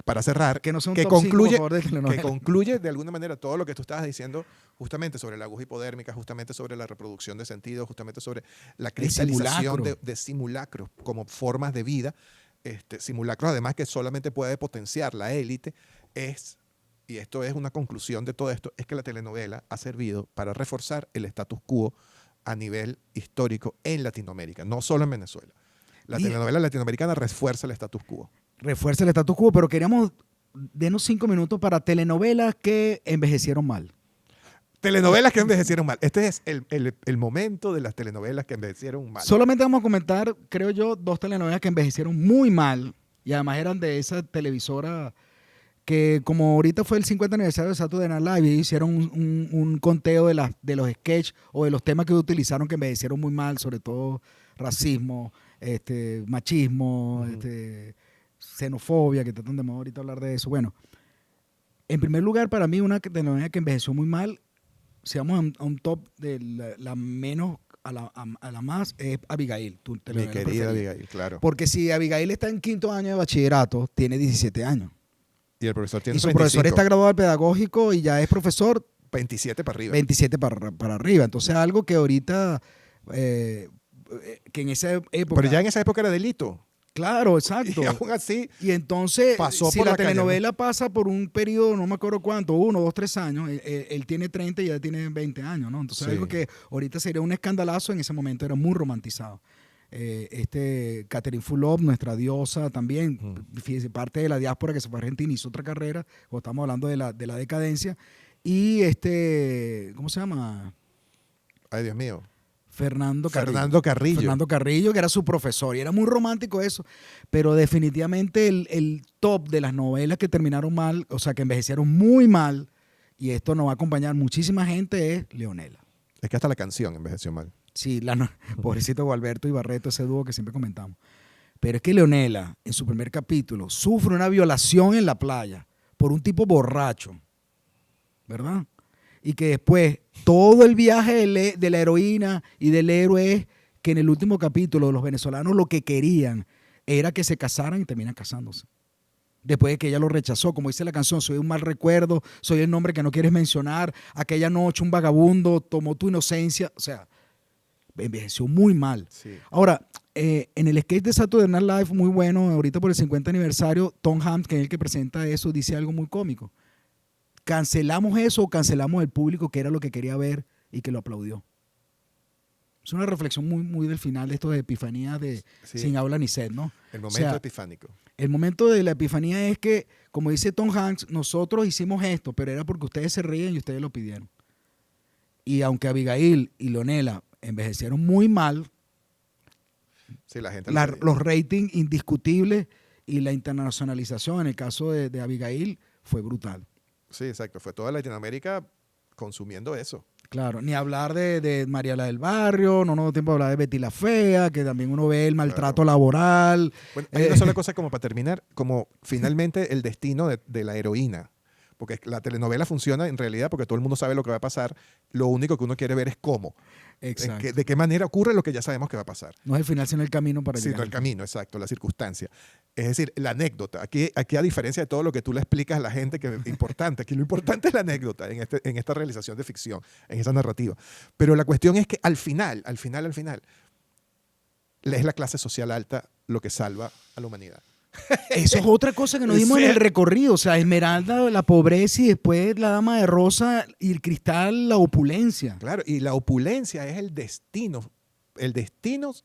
Para cerrar, que no sea un que top 5, concluye, por favor, de telenovela. que concluye de alguna manera todo lo que tú estabas diciendo justamente sobre la aguja hipodérmica, justamente sobre la reproducción de sentidos, justamente sobre la cristalización de simulacros como formas de vida, simulacros además que solamente puede potenciar la élite, y esto es una conclusión de todo esto, es que la telenovela ha servido para reforzar el status quo a nivel histórico en Latinoamérica, no solo en Venezuela. La telenovela latinoamericana refuerza el status quo. Refuerza el status quo, pero queríamos denos 5 minutos para telenovelas que envejecieron mal. Telenovelas que envejecieron mal. Este es el momento de las telenovelas que envejecieron mal. Solamente vamos a comentar, creo yo, 2 telenovelas que envejecieron muy mal y además eran de esa televisora que como ahorita fue el 50 aniversario de Saturday Night Live, hicieron un conteo de los sketches o de los temas que utilizaron que envejecieron muy mal, sobre todo racismo, machismo, xenofobia, que tratan de modo ahorita hablar de eso. Bueno, en primer lugar, para mí, una telenovela que envejeció muy mal, si vamos a un top de la menos a la más, es Abigail. Mi querida preferida. Abigail, claro. Porque si Abigail está en 5º año de bachillerato, tiene 17 años. Y el profesor tiene 35. Profesor está graduado del pedagógico y ya es profesor 27 para arriba. 27 para arriba. Entonces, algo que ahorita, que en esa época... Pero ya en esa época era delito. Claro, exacto. Y aún así, Y entonces, pasó si por la la calle, telenovela pasa por un periodo, no me acuerdo cuánto, 1, 2, 3 años, él tiene 30 y ella tiene 20 años, ¿no? Entonces, Sí. algo que ahorita sería un escandalazo, en ese momento era muy romantizado. Catherine Fulop, nuestra diosa también, fíjese, parte de la diáspora que se fue a Argentina, hizo otra carrera, o estamos hablando de la decadencia, y ¿cómo se llama? Ay, Dios mío. Fernando Carrillo. Fernando Carrillo, Que era su profesor, y era muy romántico eso, pero definitivamente el top de las novelas que terminaron mal, o sea, que envejecieron muy mal, y esto nos va a acompañar muchísima gente, es Leonela. Es que hasta la canción envejeció mal. Sí, pobrecito Gualberto y Barreto, ese dúo que siempre comentamos. Pero es que Leonela, en su primer capítulo, sufre una violación en la playa por un tipo borracho, ¿verdad? Y que después todo el viaje de la heroína y del héroe es que en el último capítulo los venezolanos lo que querían era que se casaran y terminan casándose. Después de que ella lo rechazó, como dice la canción, soy un mal recuerdo, soy el nombre que no quieres mencionar, aquella noche un vagabundo tomó tu inocencia, o sea, envejeció muy mal. Sí. Ahora, en el sketch de Saturday Night Live, muy bueno, ahorita por el 50 aniversario, Tom Hanks, que es el que presenta eso, dice algo muy cómico. ¿Cancelamos eso o cancelamos el público que era lo que quería ver y que lo aplaudió? Es una reflexión muy, muy del final de esto de epifanías de Sí. sin habla ni sed, ¿no? El momento O sea, epifánico. el momento de la epifanía es que, como dice Tom Hanks, nosotros hicimos esto, pero era porque ustedes se ríen y ustedes lo pidieron. Y aunque Abigail y Leonela envejecieron muy mal, Sí, la gente los ratings indiscutibles y la internacionalización en el caso de Abigail fue brutal. Sí, exacto. Fue toda Latinoamérica consumiendo eso. Claro, ni hablar de Mariela del Barrio, no nos da tiempo de hablar de Betty la Fea, que también uno ve el maltrato laboral. Bueno, hay una sola cosa como para terminar, como finalmente el destino de la heroína. Porque la telenovela funciona en realidad porque todo el mundo sabe lo que va a pasar. Lo único que uno quiere ver es cómo. Exacto. De qué manera ocurre lo que ya sabemos que va a pasar. No es el final, sino el camino para Sino llegar. el camino, exacto, la circunstancia. Es decir, la anécdota. Aquí, a diferencia de todo lo que tú le explicas a la gente, que es importante, aquí lo importante es la anécdota en esta realización de ficción, en esa narrativa. Pero la cuestión es que al final, es la clase social alta lo que salva a la humanidad. Eso es otra cosa que nos dimos en el recorrido. O sea, Esmeralda, la pobreza, y después la dama de rosa y el cristal, la opulencia. Claro, y la opulencia es el destino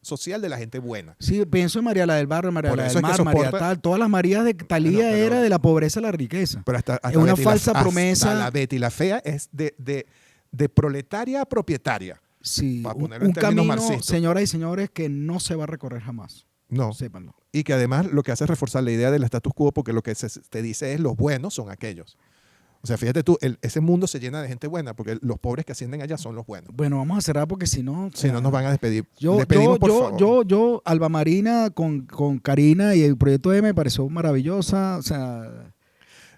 social de la gente buena. Sí, pienso en María la del Barrio, María Por la eso del es que Mar, María soporta- tal. Todas las Marías de Talía Bueno, pero- era de la pobreza a la riqueza. Pero hasta Es una Betty falsa hasta promesa. la Betty la Fea es de proletaria a propietaria. Sí, Para un ponerlo en términos camino, marxistas. señoras y señores, que no se va a recorrer jamás. No. Sépanlo. Y que además lo que hace es reforzar la idea del status quo, porque lo que te dice es los buenos son aquellos. O sea, fíjate tú, ese mundo se llena de gente buena, porque los pobres que ascienden allá son los buenos. Bueno, vamos a cerrar porque si no... Si no, nos van a despedir. Yo, Le pedimos, por favor. Alba Marina con Karina y el Proyecto M me pareció maravillosa. O sea...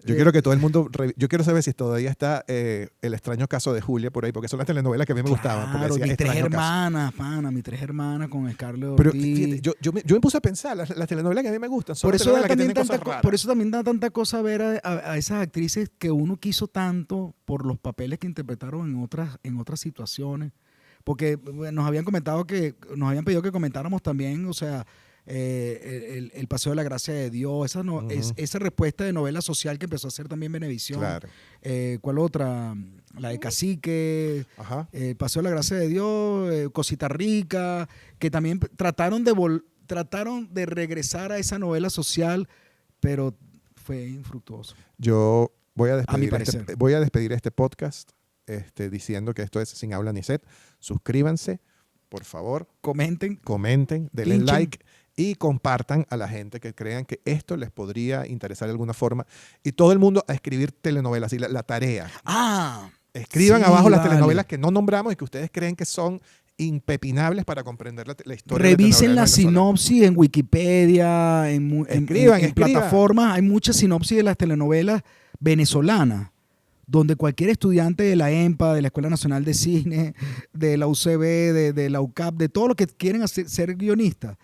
Yo quiero que todo el mundo... Yo quiero saber si todavía está El extraño caso de Julia por ahí, porque son las telenovelas que a mí me gustaban. Porque Claro, decía mis tres Extraño Caso. hermanas, pana, mis tres hermanas con Scarlett Pero Ortiz. fíjate, yo me puse a pensar, las telenovelas que a mí me gustan son Por las eso, telenovelas que tienen cosas raras. por eso también da tanta cosa ver a esas actrices que uno quiso tanto por los papeles que interpretaron en otras situaciones. Porque bueno, nos habían pedido que comentáramos también, o sea, el Paseo de la Gracia de Dios, esa respuesta de novela social que empezó a hacer también Venevisión. Claro. ¿Cuál otra? La de Cacique, Ajá. el Paseo de la Gracia de Dios, Cosita Rica, que también trataron de regresar a esa novela social, pero fue infructuoso. Yo voy a A mi despedir, parecer. voy a despedir este podcast diciendo que esto es Sin Habla ni Sed. Suscríbanse, por favor, Comenten. comenten, denle Pinchen. like y compartan a la gente que crean que esto les podría interesar de alguna forma. Y todo el mundo a escribir telenovelas. Y la tarea. Escriban Sí, abajo las vale. telenovelas que no nombramos y que ustedes creen que son impepinables para comprender la historia de Revisen la telenovela venezolana. sinopsis en Wikipedia, en Escriban. plataformas. Hay muchas sinopsis de las telenovelas venezolanas, donde cualquier estudiante de la EMPA, de la Escuela Nacional de Cine, de la UCB, de la UCAP, de todo lo que quieren ser guionistas,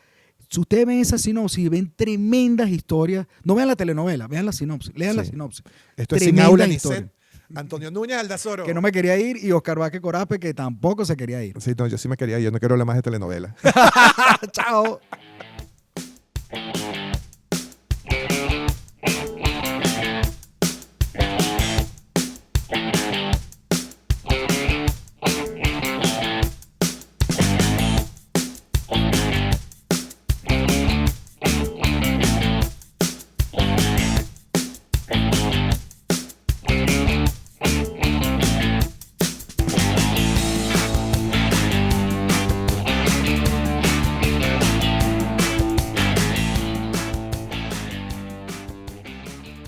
si ustedes ven esa sinopsis y ven tremendas historias, no vean la telenovela, vean la sinopsis, lean la Sí. sinopsis. Esto es Sin Tremenda Aula ni historia. Sed. Antonio Núñez Aldazoro. Que no me quería ir, y Oscar Vázquez Corape, que tampoco se quería ir. Sí, no, yo sí me quería ir. Yo no quiero hablar más de telenovela. Chao.